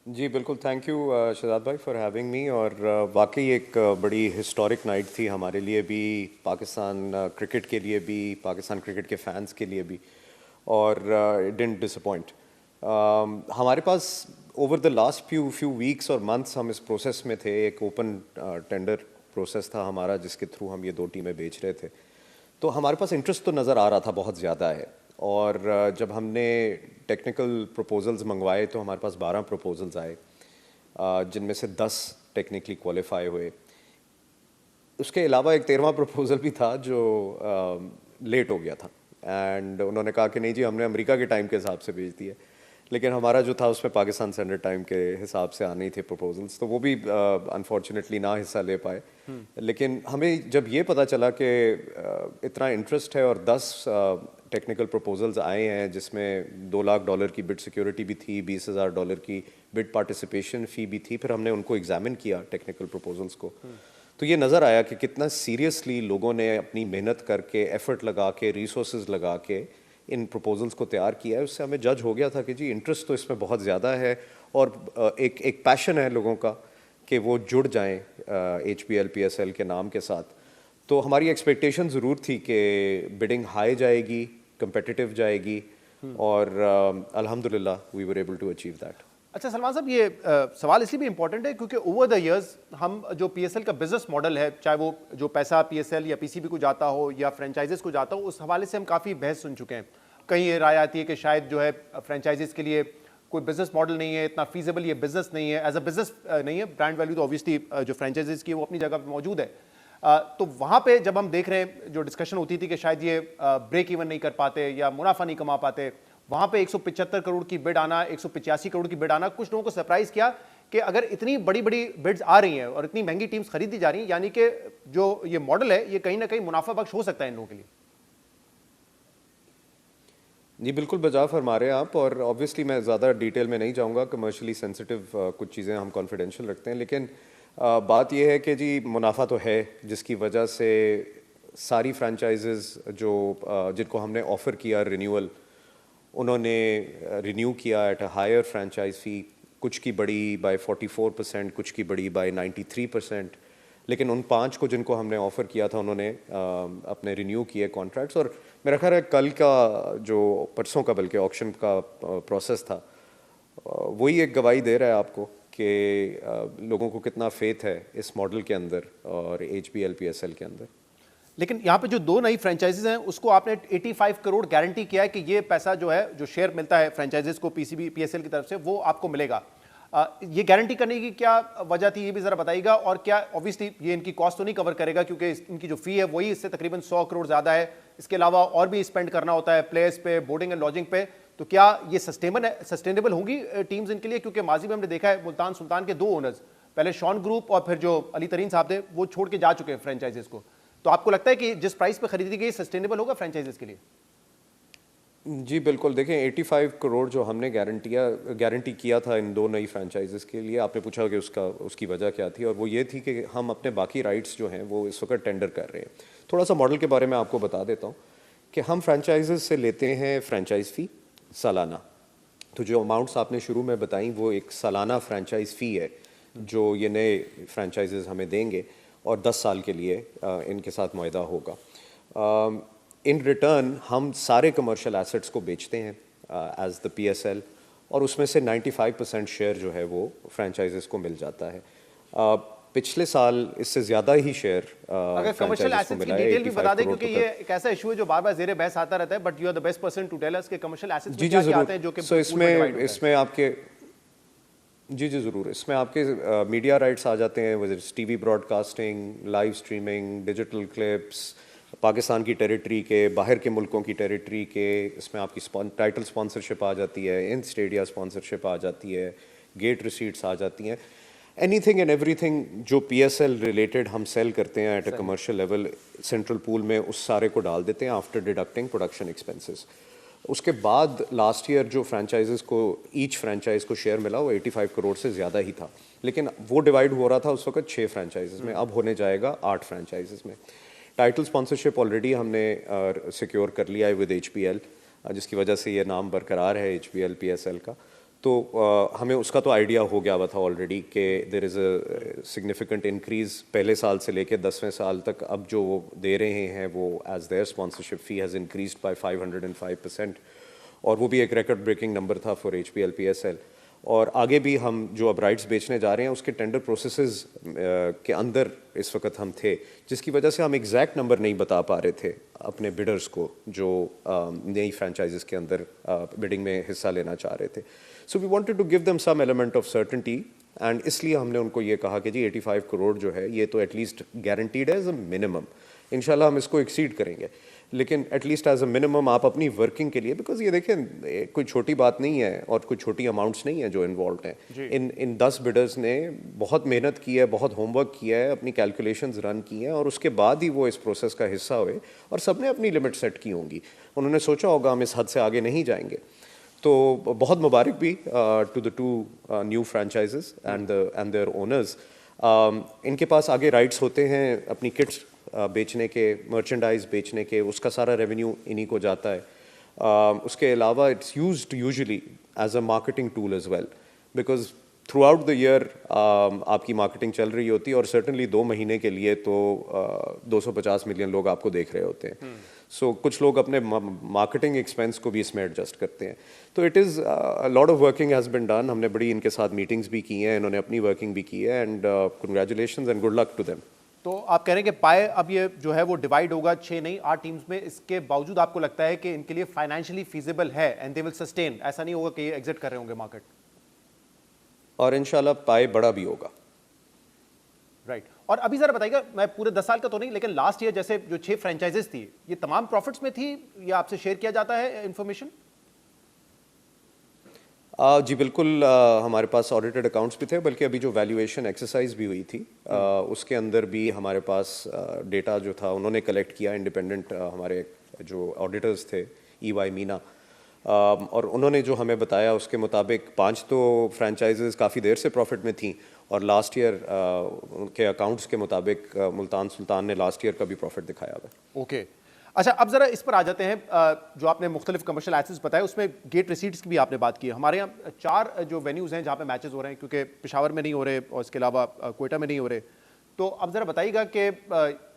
जी बिल्कुल, थैंक यू शहजाद भाई फॉर हैविंग मी। और वाकई एक बड़ी हिस्टोरिक नाइट थी हमारे लिए भी, पाकिस्तान क्रिकेट के लिए भी, पाकिस्तान क्रिकेट के फैंस के लिए भी, और इट डिडंट डिसअपॉइंट। हमारे पास over the last few weeks और मंथ्स हम इस प्रोसेस में थे। एक ओपन टेंडर प्रोसेस था हमारा, जिसके थ्रू हम ये 2 टीमें बेच रहे थे। तो हमारे पास इंटरेस्ट तो नज़र आ रहा था बहुत ज़्यादा है, और जब हमने टेक्निकल प्रपोजल्स मंगवाए तो हमारे पास 12 प्रपोजल्स आए, जिनमें से 10 टेक्निकली क्वालिफाई हुए। उसके अलावा एक 13वां प्रपोजल भी था जो लेट हो गया था, एंड उन्होंने कहा कि नहीं जी, हमने अमेरिका के टाइम के हिसाब से भेज दिए, लेकिन हमारा जो था उसमें पाकिस्तान स्टैंडर्ड टाइम के हिसाब से आने थे प्रपोजल्स, तो वो भी अनफॉर्चुनेटली ना हिस्सा ले पाए। लेकिन हमें जब ये पता चला कि इतना इंटरेस्ट है और 10 टेक्निकल प्रपोजल्स आए हैं, जिसमें $2 लाख की बिड सिक्योरिटी भी थी, $20,000 की बिड पार्टिसिपेशन फ़ी भी थी, फिर हमने उनको एग्जामिन किया टेक्निकल प्रपोजल्स को, तो ये नज़र आया कि कितना सीरियसली लोगों ने अपनी मेहनत करके, एफर्ट लगा के, रिसोर्सेज लगा के इन प्रपोजल्स को तैयार किया है। उससे हमें जज हो गया था कि जी इंटरेस्ट तो इसमें बहुत ज़्यादा है, और एक पैशन है लोगों का कि वो जुड़ जाएं HPL PSL के नाम के साथ। तो हमारी एक्सपेक्टेशन ज़रूर थी कि बिडिंग हाई जाएगी, कंपेटिटिव जाएगी, और अल्हम्दुलिल्लाह we were able to achieve that. अच्छा सलमान साहब, ये सवाल इसलिए भी इंपॉर्टेंट है क्योंकि ओवर द इयर्स हम जो पीएसएल का बिजनेस मॉडल है, चाहे वो जो पैसा पीएसएल या पीसीबी को जाता हो या फ्रेंचाइजेस को जाता हो, उस हवाले से हम काफ़ी बहस सुन चुके हैं। कहीं ये राय आती है कि शायद जो है फ्रेंचाइजेस के लिए कोई बिजनेस मॉडल नहीं है, इतना फीजिबल ये बिजनेस नहीं है, एज अ बिजनेस नहीं है। ब्रांड वैल्यू तो ऑब्वियसली जो फ्रेंचाइजेस की है वो अपनी जगह पर मौजूद है। तो वहाँ पे जब हम देख रहे हैं, जो डिस्कशन होती थी कि शायद ये ब्रेक इवन नहीं कर पाते या मुनाफा नहीं कमा पाते, वहाँ पे 175 करोड़ की बिड आना, 185 करोड़ की बिड आना कुछ लोगों को सरप्राइज किया कि अगर इतनी बड़ी बड़ी बिड्स आ रही हैं और इतनी महंगी टीम्स खरीदी जा रही हैं, यानी कि जो ये मॉडल है ये कहीं ना कहीं मुनाफा बख्श हो सकता है इन लोगों के लिए। जी बिल्कुल बजा फरमा रहे हैं आप, और ऑब्वियसली मैं ज़्यादा डिटेल में नहीं जाऊँगा, कमर्शियली सेंसिटिव कुछ चीज़ें हम कॉन्फिडेंशियल रखते हैं, लेकिन बात यह है कि जी मुनाफा तो है, जिसकी वजह से सारी फ्रेंचाइजेज़ जो जिनको हमने ऑफ़र किया रिन्यूअल, उन्होंने रिन्यू किया एट अ हायर फ्रेंचाइज फ़ी। कुछ की बढ़ी बाय 44%, कुछ की बढ़ी बाय 93%, लेकिन उन 5 को जिनको हमने ऑफ़र किया था उन्होंने अपने रिन्यू किए कॉन्ट्रैक्ट्स। और मेरा ख्याल है कल का जो परसों का बल्कि ऑक्शन का प्रोसेस था, वही एक गवाही दे रहा है आपको कि लोगों को कितना फेथ है इस मॉडल के अंदर और HBL PSL के अंदर। लेकिन यहाँ पे जो 2 नई फ्रेंचाइजीज हैं उसको आपने 85 करोड़ गारंटी किया है कि ये पैसा जो है, जो शेयर मिलता है फ्रेंचाइजीज को PCB PSL की तरफ से, वो आपको मिलेगा। ये गारंटी करने की क्या वजह थी, ये भी जरा बताइएगा। और क्या ऑब्वियसली ये इनकी कॉस्ट तो नहीं कवर करेगा क्योंकि इनकी जो फी है वही इससे तकरीबन 100 करोड़ ज्यादा है, इसके अलावा और भी स्पेंड करना होता है प्लेयर्स पे, बोर्डिंग एंड लॉजिंग पे। तो क्या ये सस्टेनेबल होंगी टीम्स इनके लिए? क्योंकि माजी में हमने देखा है मुल्तान सुल्तान के 2 ओनर्स, पहले शॉन ग्रुप और फिर जो अली तरीन साहब थे, वो छोड़ के जा चुके हैं फ्रेंचाइजीज को। तो आपको लगता है कि जिस प्राइस पे खरीदी गई सस्टेनेबल होगा फ्रेंचाइजीज के लिए? जी बिल्कुल, देखें 85 करोड़ जो हमने गारंटी किया था इन 2 नई फ्रेंचाइजेस के लिए, आपने पूछा कि उसकी वजह क्या थी, और वो ये थी कि हम अपने बाकी राइट्स जो हैं वो इस वक्त टेंडर कर रहे हैं। थोड़ा सा मॉडल के बारे में आपको बता देता हूँ कि हम फ्रेंचाइजेस से लेते हैं फ्रेंचाइज फ़ी सालाना। तो जो अमाउंट्स आपने शुरू में बताई वो एक सालाना फ्रेंचाइज फ़ी है जो ये नए फ्रेंचाइजेस हमें देंगे, और 10 साल के लिए इनके साथ मुआहदा होगा। इन रिटर्न हम सारे कमर्शियल एसेट्स को बेचते हैं एज द PSL, और उसमें से 95% शेयर जो है वो फ्रेंचाइजेस को मिल जाता है। पिछले साल इससे ज़्यादा ही शेयर अगर कमर्शियल एसेट्स की डिटेल भी बता दें, क्योंकि ये एक ऐसा इशू है जो बार बार ज़ेरे बहस आता रहता है, but you are the best person to tell us कि कमर्शियल एसेट्स में क्या आते हैं जो कि इसमें आपके जी ज़रूर, इसमें आपके मीडिया राइट्स आ जाते हैं, TV broadcasting, live streaming, digital clips, Pakistan की टेरिटरी के, बाहर के मुल्कों की टेरिटरी के, इसमें आपकी टाइटल स्पॉन्सरशिप आ जाती है, इन स्टेडिया स्पॉन्सरशिप आ जाती है, गेट रिसीट्स आ जाती हैं, एनीथिंग एंड एवरीथिंग जो PSL रिलेटेड हम सेल करते हैं at a commercial level, central pool में उस सारे को डाल देते हैं आफ्टर डिडक्टिंग प्रोडक्शन एक्सपेंसेस। उसके बाद लास्ट ईयर जो फ्रेंचाइजेस को, ईच फ्रेंचाइज को शेयर मिला वो 85 करोड़ से ज़्यादा ही था, लेकिन वो डिवाइड हो रहा था उस वक्त 6 फ्रेंचाइजेस में, अब होने जाएगा 8 फ्रेंचाइजेस में। टाइटल स्पॉन्सरशिप ऑलरेडी हमने सिक्योर कर लिया है विद HBL, जिसकी वजह से ये नाम बरकरार है HBL PSL का। तो हमें उसका तो आइडिया हो गया हुआ था ऑलरेडी कि there is a significant increase पहले साल से लेके 10वें साल तक। अब जो वो दे रहे हैं वो as their sponsorship fee has increased by 505%, और वो भी एक रिकॉर्ड ब्रेकिंग नंबर था फॉर HBL PSL। और आगे भी हम जो अब राइट्स बेचने जा रहे हैं उसके टेंडर प्रोसेसेस के अंदर इस वक्त हम थे, जिसकी वजह से हम एग्जैक्ट नंबर नहीं बता पा रहे थे अपने बिडर्स को जो नई फ्रेंचाइजेस के अंदर बिडिंग में हिस्सा लेना चाह रहे थे। So we wanted to give them some element of certainty, and इसलिए हमने उनको ये कहा कि जी 85 करोड़ जो है ये तो एटलीस्ट गारंटीड है एज अ मिनिमम। इंशाल्लाह हम इसको एक्सीड करेंगे, लेकिन एटलीस्ट एज अ मिनिमम आप अपनी वर्किंग के लिए, बिकॉज ये देखें कोई छोटी बात नहीं है और कोई छोटी अमाउंट्स नहीं है जो इन्वॉल्व हैं। इन 10 बिडर्स ने बहुत मेहनत की है, बहुत होमवर्क किया है, अपनी कैलकुलेशंस रन की हैं, और उसके बाद ही वो इस प्रोसेस का हिस्सा हुए, और सब ने अपनी लिमिट सेट की होंगी। उन्होंने सोचा होगा हम इस हद से आगे नहीं जाएंगे। तो बहुत मुबारक भी to the 2 new franchises and their owners. इनके पास आगे राइट्स होते हैं अपनी किट्स बेचने के, मर्चेंडाइज बेचने के, उसका सारा रेवेन्यू इन्हीं को जाता है। उसके अलावा it's used usually as a marketing tool as well, because throughout the year आपकी मार्केटिंग चल रही होती है, और सर्टनली 2 महीने के लिए तो 250 मिलियन लोग आपको देख रहे होते हैं। सो कुछ लोग अपने मार्केटिंग एक्सपेंस को भी इसमें एडजस्ट करते हैं। तो it is lot of working has been done. हमने बड़ी इनके साथ मीटिंग्स भी की हैं, इन्होंने अपनी वर्किंग भी की है, and congratulations and good luck to them. तो आप कह रहे हैं कि पाए अब ये जो है वो डिवाइड होगा 6 नहीं 8 टीम्स में, इसके बावजूद आपको लगता है कि इनके लिए फाइनेंशियली फीजिबल है एंड दे विल सस्टेन, ऐसा नहीं होगा कि ये एग्जिट कर रहे होंगे मार्केट? और इंशाल्लाह पाए बड़ा भी होगा। राइट। और अभी जरा बताइएगा, मैं पूरे 10 साल का तो नहीं, लेकिन लास्ट ईयर जैसे जो 6 फ्रेंचाइजेस थी, ये तमाम प्रॉफिट्स में थी, या आपसे शेयर किया जाता है इंफॉर्मेशन? जी बिल्कुल, हमारे पास ऑडिटेड अकाउंट्स भी थे, बल्कि अभी जो वैल्यूएशन एक्सरसाइज भी हुई थी उसके अंदर भी हमारे पास डेटा जो था उन्होंने कलेक्ट किया, इंडिपेंडेंट हमारे जो ऑडिटर्स थे EY मीना, और उन्होंने जो हमें बताया उसके मुताबिक 5 तो फ्रेंचाइजेस काफ़ी देर से प्रॉफिट में थी, और लास्ट ईयर उनके अकाउंट्स के मुताबिक मुल्तान सुल्तान ने लास्ट ईयर का भी प्रॉफिट दिखाया हुआ। ओके, अच्छा अब जरा इस पर आ जाते हैं। जो आपने मुख्तलिफ कमर्शियल एसेट्स बताए उसमें गेट रिसीट्स की भी आपने बात की है। हमारे यहाँ 4 जो वेन्यूज़ हैं जहाँ पे मैचेस हो रहे हैं, क्योंकि पेशावर में नहीं हो रहे और इसके अलावा कोयटा में नहीं हो रहे, तो अब ज़रा बताइएगा कि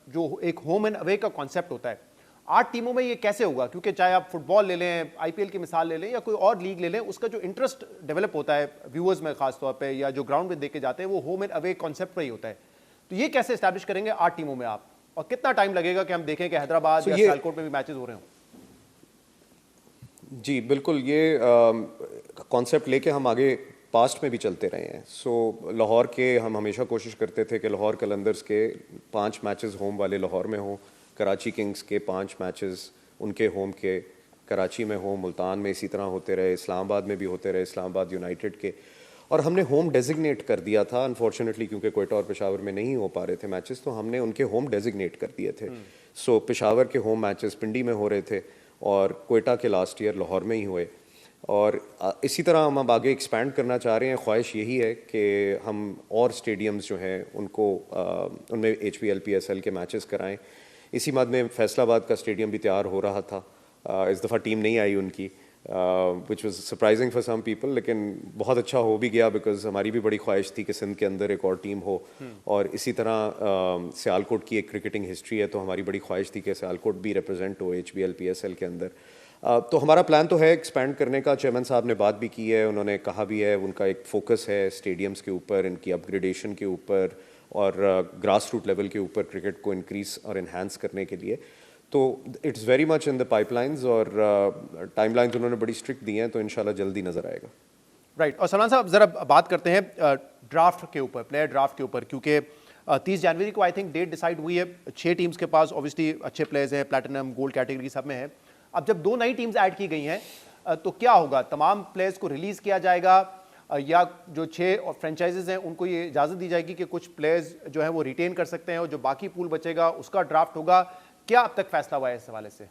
जो एक होम एंड अवे का कॉन्सेप्ट होता है, 8 टीमों में ये कैसे होगा? क्योंकि चाहे आप फुटबॉल ले लें, आईपीएल की मिसाल ले लें या कोई और लीग ले लें, उसका जो इंटरेस्ट डेवलप होता है व्यूअर्स में खास तौर पे या जो ग्राउंड में देख के जाते हैं, वो होम एंड अवे कॉन्सेप्ट पर ही होता है। तो ये कैसे एस्टैब्लिश करेंगे 8 टीमों में आप, और कितना टाइम लगेगा कि हम देखें कि हैदराबाद या सियालकोट में भी मैचेस हो रहे हों? जी बिल्कुल, ये कॉन्सेप्ट लेके हम आगे पास्ट में भी चलते रहे हैं। लाहौर के हम हमेशा कोशिश करते थे कि लाहौर कलंदर्स के 5 मैचेस होम वाले लाहौर में हों, कराची किंग्स के 5 मैचेस उनके होम के कराची में हों, मुल्तान में इसी तरह होते रहे, इस्लामाबाद में भी होते रहे, इस्लामाबाद यूनाइटेड के। और हमने होम डेजिग्नेट कर दिया था, अनफॉर्चुनेटली क्योंकि कोयटा और पेशावर में नहीं हो पा रहे थे मैचेस, तो हमने उनके होम डेजिग्नेट कर दिए थे। पेशावर के होम मैचेस पिंडी में हो रहे थे और कोयटा के लास्ट ईयर लाहौर में ही हुए। और इसी तरह हम अब आगे एक्सपैंड करना चाह रहे हैं। ख्वाहिश यही है कि हम और स्टेडियम्स जो हैं उनको उनमें HPL PSL के मैचेस कराएं। इसी मद में फैसलाबाद का स्टेडियम भी तैयार हो रहा था, इस दफ़ा टीम नहीं आई उनकी, which was surprising for some people, लेकिन बहुत अच्छा हो भी गया बिकॉज हमारी भी बड़ी ख्वाहिश थी कि सिंध के अंदर एक और टीम हो। और इसी तरह सियालकोट की एक क्रिकेटिंग हिस्ट्री है, तो हमारी बड़ी ख्वाहिश थी कि सियालकोट भी रिप्रेजेंट हो HPL PSL के अंदर। तो हमारा प्लान तो है एक्सपैंड करने का। चेयरमैन साहब ने बात भी की है, उन्होंने कहा भी है, उनका एक फोकस है स्टेडियम्स के ऊपर, इनकी अपग्रेडेशन के ऊपर और ग्रास रूट लेवल के ऊपर क्रिकेट को इंक्रीज और इन्हांस करने के लिए। तो it's very much in the pipelines और टाइमलाइंस उन्होंने बड़ी स्ट्रिक्ट दी हैं, तो इंशाल्लाह जल्दी नज़र आएगा। राइट। और सलमान साहब ज़रा बात करते हैं ड्राफ्ट के ऊपर, प्लेयर ड्राफ्ट के ऊपर, क्योंकि 30 जनवरी को आई थिंक डेट डिसाइड हुई है। 6 टीम्स के पास ऑब्वियसली अच्छे प्लेयर्स हैं, प्लैटिनम गोल्ड कैटेगरी सब में है। अब जब 2 नई टीम्स ऐड की गई हैं तो क्या होगा? तमाम प्लेयर्स को रिलीज़ किया जाएगा या जो 6 फ्रेंचाइजेज हैं उनको ये इजाज़त दी जाएगी कि कुछ प्लेयर्स जो हैं वो रिटेन कर सकते हैं और जो बाकी पूल बचेगा उसका ड्राफ्ट होगा? क्या अब तक फैसला हुआ है इस हवाले से?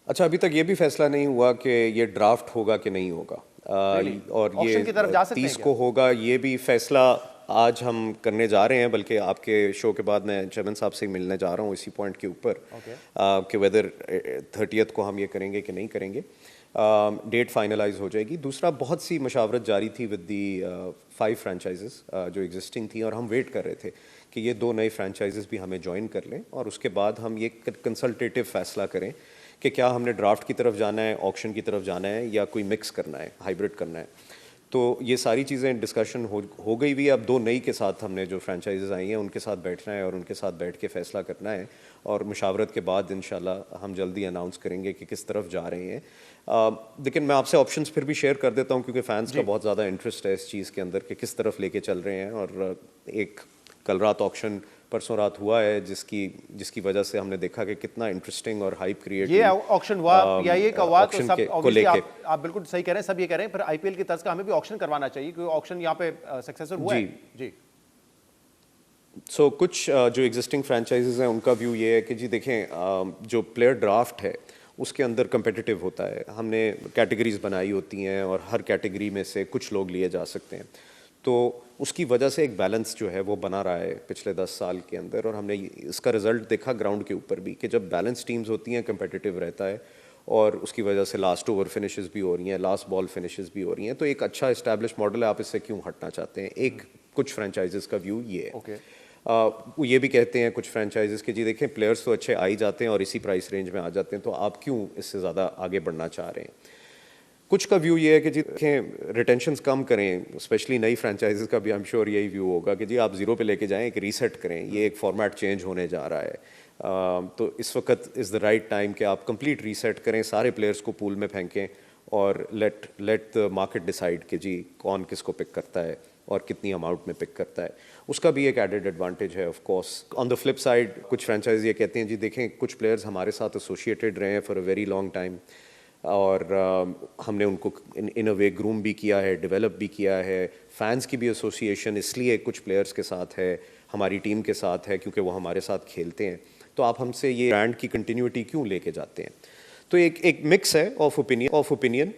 अच्छा, अभी तक ये भी फैसला नहीं हुआ कि ये ड्राफ्ट होगा कि नहीं होगा। और ये 30 को होगा, ये भी फैसला आज हम करने जा रहे हैं। बल्कि आपके शो के बाद मैं चेयरमैन साहब से मिलने जा रहा हूँ इसी पॉइंट के ऊपर कि वेदर 30th को हम ये करेंगे कि नहीं करेंगे। डेट फाइनलाइज हो जाएगी। दूसरा, बहुत सी मशावरत जारी थी विद दी 5 फ्रेंचाइजेस जो एग्जिस्टिंग थी, और हम वेट कर रहे थे कि ये 2 नए फ्रेंचाइजेस भी हमें ज्वाइन कर लें और उसके बाद हम ये कंसल्टेटिव फैसला करें कि क्या हमने ड्राफ्ट की तरफ जाना है, ऑक्शन की तरफ जाना है, या कोई मिक्स करना है, हाइब्रिड करना है। तो ये सारी चीज़ें डिस्कशन हो गई भी। अब 2 नई के साथ हमने जो फ्रेंचाइजेस आई हैं उनके साथ बैठना है और उनके साथ बैठ के फ़ैसला करना है, और मुशावरत के बाद इंशाल्लाह हम जल्दी अनाउंस करेंगे कि किस तरफ जा रहे हैं। लेकिन मैं आपसे ऑप्शंस फिर भी शेयर कर देता हूँ क्योंकि फैंस का बहुत ज़्यादा इंटरेस्ट है इस चीज़ के अंदर कि किस तरफ लेके चल रहे हैं। और एक कल रात ऑक्शन परसों रात हुआ है जिसकी वजह से हमने देखा कि कितना इंटरेस्टिंग और हाइप क्रिएट ये ऑक्शन हुआ, PIA का हुआ, तो सब ऑब्वियसली आप बिल्कुल सही कह रहे हैं, सब ये कह रहे हैं, फिर IPL की तर्ज का हमें भी ऑक्शन करवाना चाहिए क्योंकि ऑक्शन यहाँ पे सक्सेसफुल हुआ है। जी। कुछ जो एग्जिस्टिंग फ्रेंचाइजेज हैं उनका व्यू ये है कि जी देखें, जो प्लेयर ड्राफ्ट है उसके अंदर कंपेटिटिव होता है। हमने कैटेगरीज बनाई होती हैं और हर कैटेगरी में से कुछ लोग लिए जा सकते हैं, तो उसकी वजह से एक बैलेंस जो है वो बना रहा है पिछले 10 साल के अंदर। और हमने इसका रिजल्ट देखा ग्राउंड के ऊपर भी कि जब बैलेंस टीम्स होती हैं कंपेटिटिव रहता है, और उसकी वजह से लास्ट ओवर फिनिशेस भी हो रही हैं, लास्ट बॉल फिनिशेस भी हो रही हैं। तो एक अच्छा इस्टेब्लिश मॉडल है, आप इससे क्यों हटना चाहते हैं? एक कुछ फ्रेंचाइजेस का व्यू ये है। वो ये भी कहते हैं कुछ फ्रेंचाइजेस के जी देखें प्लेयर्स तो अच्छे आ ही जाते हैं और इसी प्राइस रेंज में आ जाते हैं, तो आप क्यों इससे ज़्यादा आगे बढ़ना चाह रहे हैं? कुछ का व्यू ये है कि जी देखें रिटेंशंस कम करें, स्पेशली नई फ्रेंचाइजेस का भी आई एम श्योर यही व्यू होगा कि जी आप 0 पे लेके जाएं, एक रीसेट करें, ये एक फॉर्मेट चेंज होने जा रहा है। तो इस वक्त इज़ द राइट टाइम कि आप कंप्लीट रीसेट करें, सारे प्लेयर्स को पूल में फेंकें और लेट द मार्केट डिसाइड कि जी कौन किसको पिक करता है और कितनी अमाउंट में पिक करता है। उसका भी एक एडेड एडवांटेज है of course. On the flip side कुछ फ्रेंचाइज ये कहते हैं जी देखें कुछ प्लेयर्स हमारे साथ एसोसिएटेड रहे हैं for a very long time, और हमने उनको इन अ वे ग्रूम भी किया है, डेवलप भी किया है। फैंस की भी एसोसिएशन इसलिए कुछ प्लेयर्स के साथ है, हमारी टीम के साथ है, क्योंकि वो हमारे साथ खेलते हैं। तो आप हमसे ये ब्रांड की कंटिन्यूटी क्यों लेके जाते हैं? तो एक मिक्स है ऑफ ओपिनियन।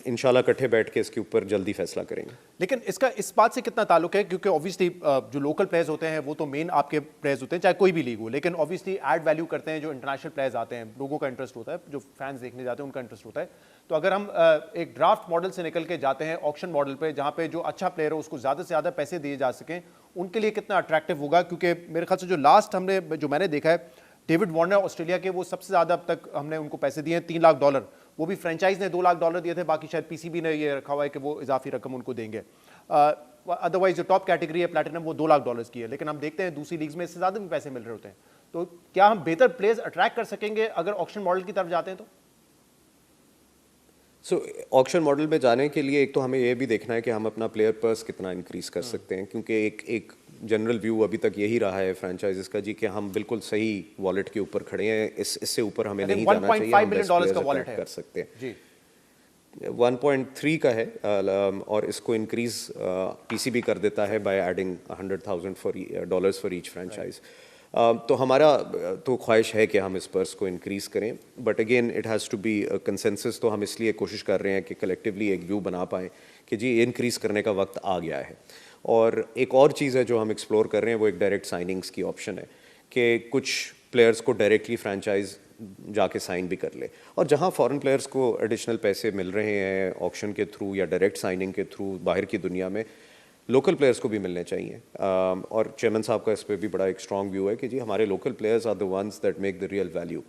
इंशाल्लाह इकट्ठे बैठ के इसके ऊपर जल्दी फैसला करेंगे। लेकिन इसका इस बात से कितना ताल्लुक है, क्योंकि ऑब्वियसली जो लोकल प्लेयर्स होते हैं वो तो मेन आपके प्लेयर्स होते हैं चाहे कोई भी लीग हो, लेकिन ऑब्वियसली ऐड वैल्यू करते हैं जो इंटरनेशनल प्लेयर्स आते हैं, लोगों का इंटरेस्ट होता है, जो फैंस देखने जाते हैं उनका इंटरेस्ट होता है। तो अगर हम एक ड्राफ्ट मॉडल से निकल के जाते हैं ऑक्शन मॉडल पे, जहाँ पे जो अच्छा प्लेयर हो उसको ज़्यादा से ज़्यादा पैसे दिए जा सकें, उनके लिए कितना अट्रैक्टिव होगा? क्योंकि मेरे ख्याल से जो लास्ट जो मैंने देखा है डेविड वार्नर ऑस्ट्रेलिया के, वो सबसे ज़्यादा अब तक हमने उनको पैसे दिए हैं, $3 लाख, वो भी फ्रेंचाइज ने $2 लाख दिए थे, बाकी शायद पीसीबी ने ये रखा हुआ है कि वो इजाफी रकम उनको देंगे। अदरवाइज जो टॉप कैटेगरी है प्लैटिनम, वो $2 लाख की है, लेकिन हम देखते हैं दूसरी लीग्स में इससे ज़्यादा भी पैसे मिल रहे होते हैं। तो क्या हम बेहतर प्लेयर्स अट्रैक्ट कर सकेंगे अगर ऑक्शन मॉडल की तरफ जाते हैं तो? ऑक्शन मॉडल में जाने के लिए एक तो हमें ये भी देखना है कि हम अपना प्लेयर पर्स कितना इंक्रीज कर सकते हैं, क्योंकि एक जनरल व्यू अभी तक यही रहा है फ्रेंचाइजेस का जी कि हम बिल्कुल सही वॉलेट के ऊपर खड़े हैं, इससे ऊपर हमें नहीं जाना चाहिए, हम बेस्ट प्लेयर्स अट्रैक्ट कर सकते हैं जी। 1.3 का है और इसको इंक्रीज पीसीबी कर देता है by adding $100,000 for each franchise. तो हमारा तो ख्वाहिश है कि हम इस पर्स को इंक्रीज़ करें, but again it has to be consensus. तो हम इसलिए कोशिश कर रहे हैं कि कलेक्टिवली एक व्यू बना पाएँ कि जी इंक्रीज़ करने का वक्त आ गया है। और एक और चीज़ है जो हम एक्सप्लोर कर रहे हैं, वो एक डायरेक्ट साइनिंग्स की ऑप्शन है कि कुछ प्लेयर्स को डायरेक्टली फ्रेंचाइज जाके साइन भी कर ले, और जहां फॉरेन प्लेयर्स को एडिशनल पैसे मिल रहे हैं ऑक्शन के थ्रू या डायरेक्ट साइनिंग के थ्रू बाहर की दुनिया में, लोकल प्लेयर्स को भी मिलने चाहिए। और चेयरमैन साहब का इस पर भी बड़ा एक स्ट्रॉन्ग व्यू है कि जी हमारे local players are the ones that make the real value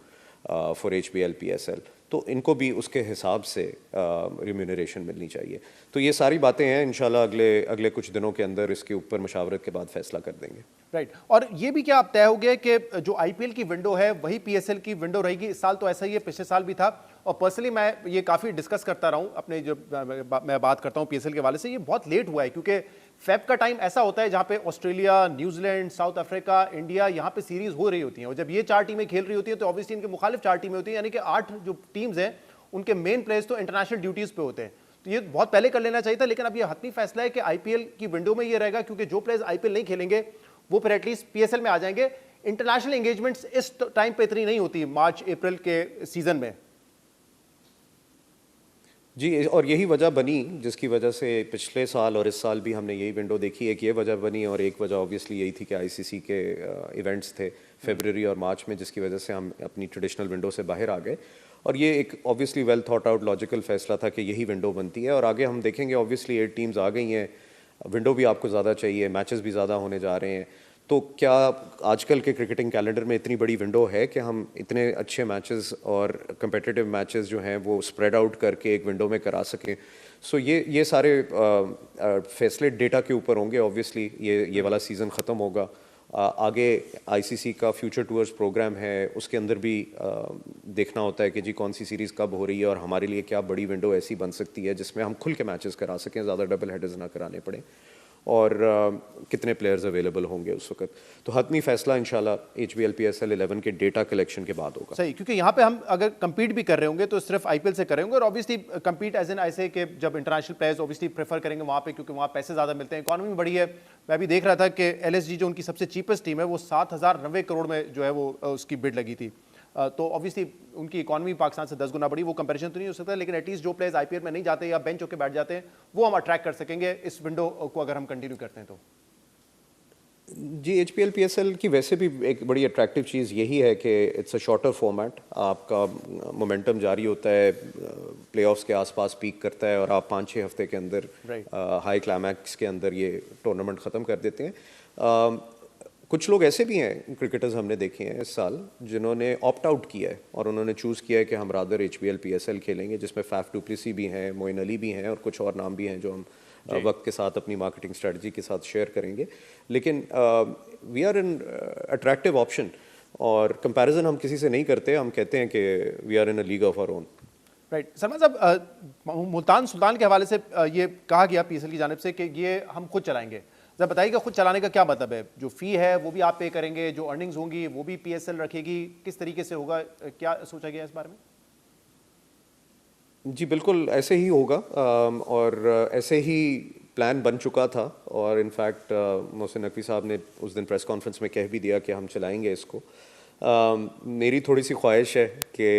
for HBL PSL, तो इनको भी उसके हिसाब से रिम्यूनरेशन मिलनी चाहिए। तो ये सारी बातें हैं, इंशाल्लाह अगले कुछ दिनों के अंदर इसके ऊपर मशावरत के बाद फैसला कर देंगे। राइट। और ये भी क्या आप तय हो गया कि जो IPL की विंडो है वही PSL की विंडो रहेगी? इस साल तो ऐसा ही है, पिछले साल भी था। और पर्सनली मैं ये काफ़ी डिस्कस करता रहा हूँ अपने, जो मैं बात करता हूँ PSL के वाले से, ये बहुत लेट हुआ है क्योंकि फेब का टाइम ऐसा होता है जहाँ पे Australia, New Zealand, south Africa, India, यहाँ पे सीरीज हो रही होती हैं, और जब ये 4 टीमें खेल रही होती हैं तो ऑब्वियसली इनके मुखालिफ 4 टीमें होती हैं, यानी कि 8 जो टीम्स हैं उनके मेन प्लेयर्स तो इंटरनेशनल ड्यूटीज़ पे होते हैं। तो ये बहुत पहले कर लेना चाहिए था, लेकिन अब ये हतमी फैसला है कि IPL की विंडो में ये रहेगा, क्योंकि जो प्लेयर्स IPL नहीं खेलेंगे वो फिर एटलीस्ट PSL में आ जाएंगे। इंटरनेशनल एंगेजमेंट्स इस टाइम पे इतनी नहीं होती मार्च अप्रैल के सीजन में। जी, और यही वजह बनी जिसकी वजह से पिछले साल और इस साल भी हमने यही विंडो देखी। एक ये वजह बनी और एक वजह ऑब्वियसली यही थी कि ICC के इवेंट्स थे फरवरी और मार्च में, जिसकी वजह से हम अपनी ट्रेडिशनल विंडो से बाहर आ गए। और ये एक obviously well thought out logical फैसला था कि यही विंडो बनती है। और आगे हम देखेंगे, ऑब्वियसली 8 टीम्स आ गई हैं, विंडो भी आपको ज़्यादा चाहिए, मैचेस भी ज़्यादा होने जा रहे हैं। तो क्या आजकल के क्रिकेटिंग कैलेंडर में इतनी बड़ी विंडो है कि हम इतने अच्छे मैचेस और कम्पिटिटिव मैचेस जो हैं वो स्प्रेड आउट करके एक विंडो में करा सकें? सो ये सारे फैसले डेटा के ऊपर होंगे। ऑब्वियसली ये वाला सीज़न ख़त्म होगा, आगे ICC का फ्यूचर टूर्स प्रोग्राम है, उसके अंदर भी देखना होता है कि जी कौन सी सीरीज़ कब हो रही है और हमारे लिए क्या बड़ी विंडो ऐसी बन सकती है जिसमें हम खुल के मैचेस करा सकें, ज़्यादा डबल हेडर्स ना कराने पड़े, और कितने प्लेयर्स अवेलेबल होंगे उस वक्त। तो हतमी फैसला इंशाल्लाह HBL PSL 11 के डेटा कलेक्शन के बाद होगा। सही, क्योंकि यहाँ पे हम अगर compete भी कर रहे होंगे तो सिर्फ IPL से कर रहे होंगे, और ऑब्वियसली compete एज एन ऐसे कि जब इंटरनेशनल प्लेयर्स ऑब्वियसली प्रेफर करेंगे वहाँ पे, क्योंकि वहाँ पैसे ज़्यादा मिलते हैं, इकॉनमी बड़ी है। मैं भी देख रहा था कि LSG जो उनकी सबसे चीपेस्ट टीम है वो 7,090 करोड़ में जो है वो उसकी बिड लगी थी। तो ऑब्वियसली उनकी इकॉनमी पाकिस्तान से 10 गुना बड़ी, वो कंपैरिजन तो नहीं हो सकता, लेकिन एटलीस्ट जो प्लेयर्स IPL में नहीं जाते या बेंच होकर बैठ जाते हैं वो हम अट्रैक्ट कर सकेंगे इस विंडो को अगर हम कंटिन्यू करते हैं तो। जी, HBL PSL की वैसे भी एक बड़ी अट्रैक्टिव चीज़ यही है कि इट्स अ शॉर्टर फॉर्मेट, आपका मोमेंटम जारी होता है, प्लेऑफ्स के आसपास पीक करता है और आप 5-6 हफ्ते के अंदर हाई क्लाइमैक्स के अंदर ये टूर्नामेंट ख़त्म कर देते हैं। कुछ लोग ऐसे भी हैं क्रिकेटर्स हमने देखे हैं इस साल जिन्होंने ऑप्ट आउट किया है और उन्होंने चूज़ किया है कि हम रादर HBL PSL खेलेंगे, जिसमें फैफ डुप्लेसी भी हैं, मोइन अली भी हैं और कुछ और नाम भी हैं जो हम वक्त के साथ अपनी मार्केटिंग स्ट्रेटजी के साथ शेयर करेंगे। लेकिन we are an attractive option, और कंपैरिजन हम किसी से नहीं करते, हम कहते हैं कि we are in a league of our own. Right. Salman साहब, मुल्तान सुल्तान के हवाले से ये कहा गया PSL की जानिब से कि ये हम खुद चलाएंगे। जब बताइए कि खुद चलाने का क्या मतलब है? जो फ़ी है वो भी आप पे करेंगे, जो अर्निंग्स होंगी वो भी PSL रखेगी, किस तरीके से होगा, क्या सोचा गया इस बारे में? जी बिल्कुल ऐसे ही होगा, और ऐसे ही प्लान बन चुका था, और इनफैक्ट मोहसिन नकवी साहब ने उस दिन प्रेस कॉन्फ्रेंस में कह भी दिया कि हम चलाएंगे इसको। मेरी थोड़ी सी ख्वाहिश है कि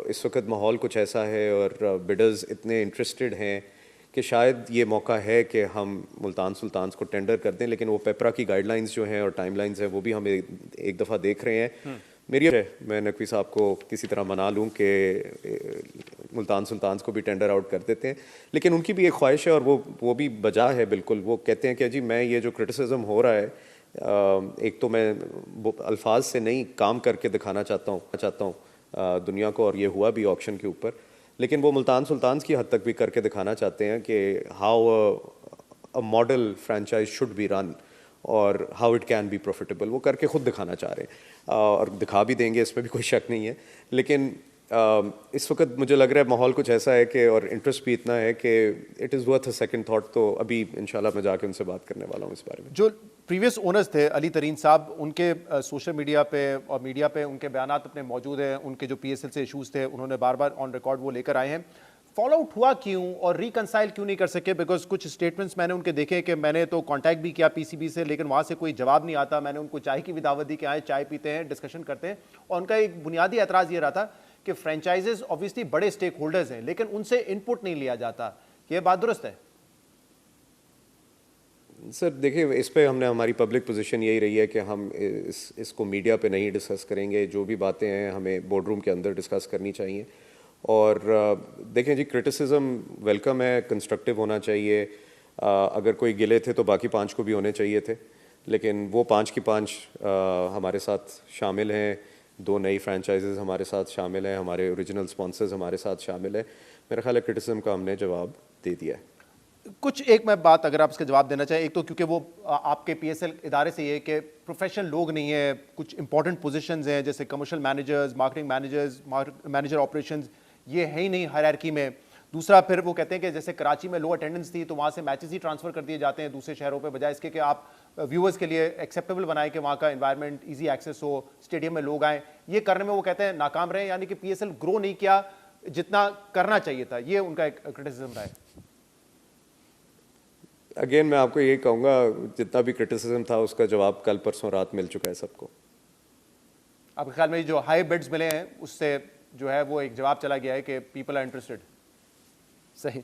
इस वक्त माहौल कुछ ऐसा है और बिडर्स इतने इंटरेस्टेड हैं कि शायद ये मौका है कि हम मुल्तान सुल्तान को टेंडर कर दें, लेकिन वो पेपरा की गाइडलाइंस जो हैं और टाइमलाइंस हैं वो भी हम एक दफ़ा देख रहे हैं। मेरी मैं नकवी साहब को किसी तरह मना लूँ कि मुल्तान सुल्तान को भी टेंडर आउट कर देते हैं, लेकिन उनकी भी एक ख्वाहिश है और वो भी बजा है बिल्कुल। वो कहते हैं कि जी मैं ये जो क्रिटिसिज्म हो रहा है एक तो मैं अल्फाज से नहीं काम करके दिखाना चाहता हूँ दुनिया को, और ये हुआ भी ऑक्शन के ऊपर, लेकिन वो मुल्तान सुल्तान्स की हद तक भी करके दिखाना चाहते हैं कि how a model franchise should be run और how it can be profitable. वो करके खुद दिखाना चाह रहे हैं और दिखा भी देंगे, इसमें भी कोई शक नहीं है। लेकिन इस वक्त मुझे लग रहा है माहौल कुछ ऐसा है कि, और इंटरेस्ट भी इतना है कि it is worth a second thought. तो अभी इंशाल्लाह मैं जाके उनसे बात करने वाला हूँ इस बारे में। जो प्रीवियस ओनर्स थे अली तरीन साहब, उनके सोशल मीडिया पे और मीडिया पे उनके बयानात अपने मौजूद हैं। उनके जो PSL से इशूज़ थे उन्होंने बार बार ऑन रिकॉर्ड वो लेकर आए हैं। फॉलो आउट हुआ क्यों और रिकनसाइल क्यों नहीं कर सके? बिकॉज कुछ स्टेटमेंट्स मैंने उनके देखे कि मैंने तो कांटेक्ट भी किया PCB से, लेकिन वहाँ से कोई जवाब नहीं आता। मैंने उनको चाय की भी दावत दी कि आए चाय पीते हैं, डिस्कशन करते हैं। और उनका एक बुनियादी एतराज़ ये रहा था कि फ्रेंचाइजेज ऑब्वियसली बड़े स्टेक होल्डर्स हैं, लेकिन उनसे इनपुट नहीं लिया जाता। ये बात दुरुस्त है? सर देखिए, इस पे हमने हमारी पब्लिक पोजीशन यही रही है कि हम इसको मीडिया पे नहीं डिस्कस करेंगे। जो भी बातें हैं हमें बोर्ड रूम के अंदर डिस्कस करनी चाहिए। और देखें जी, क्रिटिसिज्म वेलकम है, कंस्ट्रक्टिव होना चाहिए। अगर कोई गिले थे तो बाकी 5 को भी होने चाहिए थे, लेकिन वो 5 की 5 हमारे साथ शामिल हैं। 2 नई फ्रेंचाइजेज हमारे साथ शामिल हैं, हमारे ओरिजिनल स्पॉन्सर्स हमारे साथ शामिल हैं। मेरा ख्याल है क्रिटिसिज्म का हमने जवाब दे दिया है। कुछ एक मैं बात अगर आप इसका जवाब देना चाहें, एक तो क्योंकि वो आपके PSL इदारे से ये कि प्रोफेशनल लोग नहीं है, कुछ इंपॉर्टेंट पोजीशंस हैं जैसे commercial managers, marketing managers, manager operations, ये है ही नहीं हायरार्की में। दूसरा, फिर वो कहते हैं कि जैसे कराची में लो अटेंडेंस थी तो वहाँ से मैचेस ही ट्रांसफ़र कर दिए जाते हैं दूसरे शहरों पे, बजाय इसके कि आप व्यूअर्स के लिए एक्सेप्टेबल बनाए कि वहाँ का एनवायरनमेंट ईजी एक्सेस हो, स्टेडियम में लोग आएँ। ये करने में वो कहते हैं नाकाम रहे, यानी कि PSL ग्रो नहीं किया जितना करना चाहिए था। ये उनका एक क्रिटिसिज्म रहा है। अगेन मैं आपको यही कहूँगा, जितना भी क्रिटिसिज्म था उसका जवाब कल परसों रात मिल चुका है सबको। आपके ख्याल में जो हाई बिड्स मिले हैं उससे जो है वो एक जवाब चला गया है कि पीपल आर इंटरेस्टेड? सही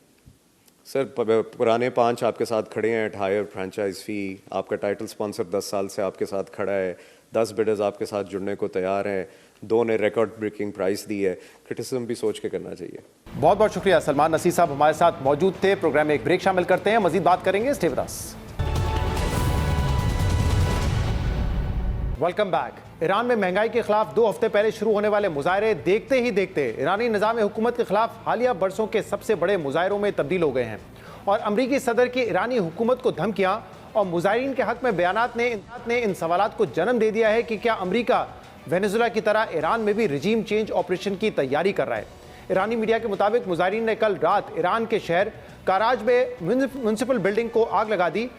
सर, पुराने 5 आपके साथ खड़े हैं एट हायर फ्रेंचाइज फी। आपका टाइटल स्पॉन्सर 10 साल से आपके साथ खड़ा है। 10 बिडर्स आपके साथ जुड़ने को तैयार हैं। 2 ने रिकॉर्ड ब्रेकिंग प्राइस दी है। क्रिटिसिज्म भी सोच के करना चाहिए। बहुत बहुत शुक्रिया। सलमान नसीर साहब हमारे साथ मौजूद थे। प्रोग्राम में एक ब्रेक शामिल करते हैं, मजीद बात करेंगे। Stay with us. Welcome back. Iran में महंगाई के खिलाफ 2 हफ्ते पहले शुरू होने वाले मुजाहरे देखते ही देखते ईरानी निज़ाम हुकूमत के खिलाफ हालिया बरसों के सबसे बड़े मुजाहरों में तब्दील हो गए हैं। और अमरीकी सदर की ईरानी हुकूमत को धमकियां और मुजाहिरीन के हक में बयानात ने इन सवालात को जन्म दे दिया है कि क्या अमरीका वेनेजुला की तरह ईरान में भी रिजीम चेंज ऑपरेशन की तैयारी कर रहा है। ईरानी मीडिया के मुताबिक मुजाहिरीन ने कल रात ईरान के शहर कराज में म्यूनिसिपल बिल्डिंग को आग लगा दी,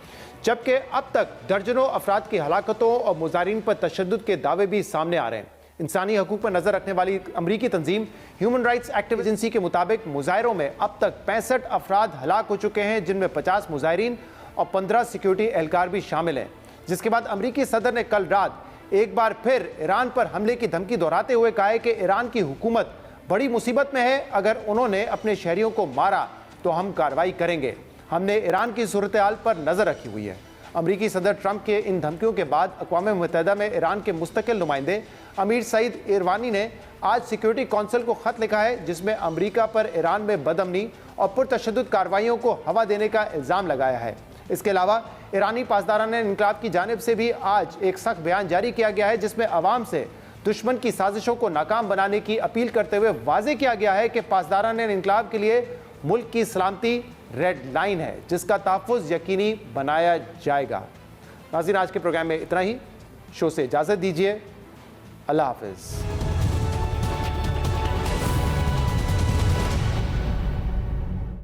जबकि अब तक दर्जनों अफराद की हलाकतों और मुजाहिरीन पर तशद्दुद के दावे भी सामने आ रहे हैं। इंसानी हकूक़ पर नज़र रखने वाली अमरीकी तंजीम ह्यूमन राइट्स एक्टिव एजेंसी के मुताबिक मुजाहिरों में अब तक 65 अफराद हलाक हो चुके हैं, जिनमें 50 मुजाहिरीन और 15 सिक्योरिटी एहलकार भी शामिल हैं। जिसके बाद अमरीकी सदर ने कल रात एक बार फिर ईरान पर हमले की धमकी दोहराते हुए कहा है कि ईरान की हुकूमत बड़ी मुसीबत में है, अगर उन्होंने अपने शहरियों को मारा तो हम कार्रवाई करेंगे। हमने ईरान की सूरत हाल पर नज़र रखी हुई है। अमरीकी सदर ट्रंप के इन धमकियों के बाद अक़वाम मुत्तहिदा में ईरान के मुस्तकिल नुमाइंदे अमीर सईद इरवानी ने आज सिक्योरिटी कौंसिल को ख़त लिखा है, जिसमें अमरीका पर ईरान में बदअमनी और पुरतशद्दुद कार्रवाइयों को हवा देने का इल्ज़ाम लगाया है। इसके अलावा ईरानी पासदारान इनकलाब की जानिब से भी आज एक सख्त बयान जारी किया गया है, जिसमें अवाम से दुश्मन की साजिशों को नाकाम बनाने की अपील करते हुए वाज़ेह किया गया है कि पासदारान इनकलाब के लिए मुल्क की सलामती रेड लाइन है, जिसका तहफ़्फ़ुज़ यकीनी बनाया जाएगा। नाज़रीन, आज के प्रोग्राम में इतना ही। शो से इजाज़त दीजिए। अल्लाह हाफ़िज़।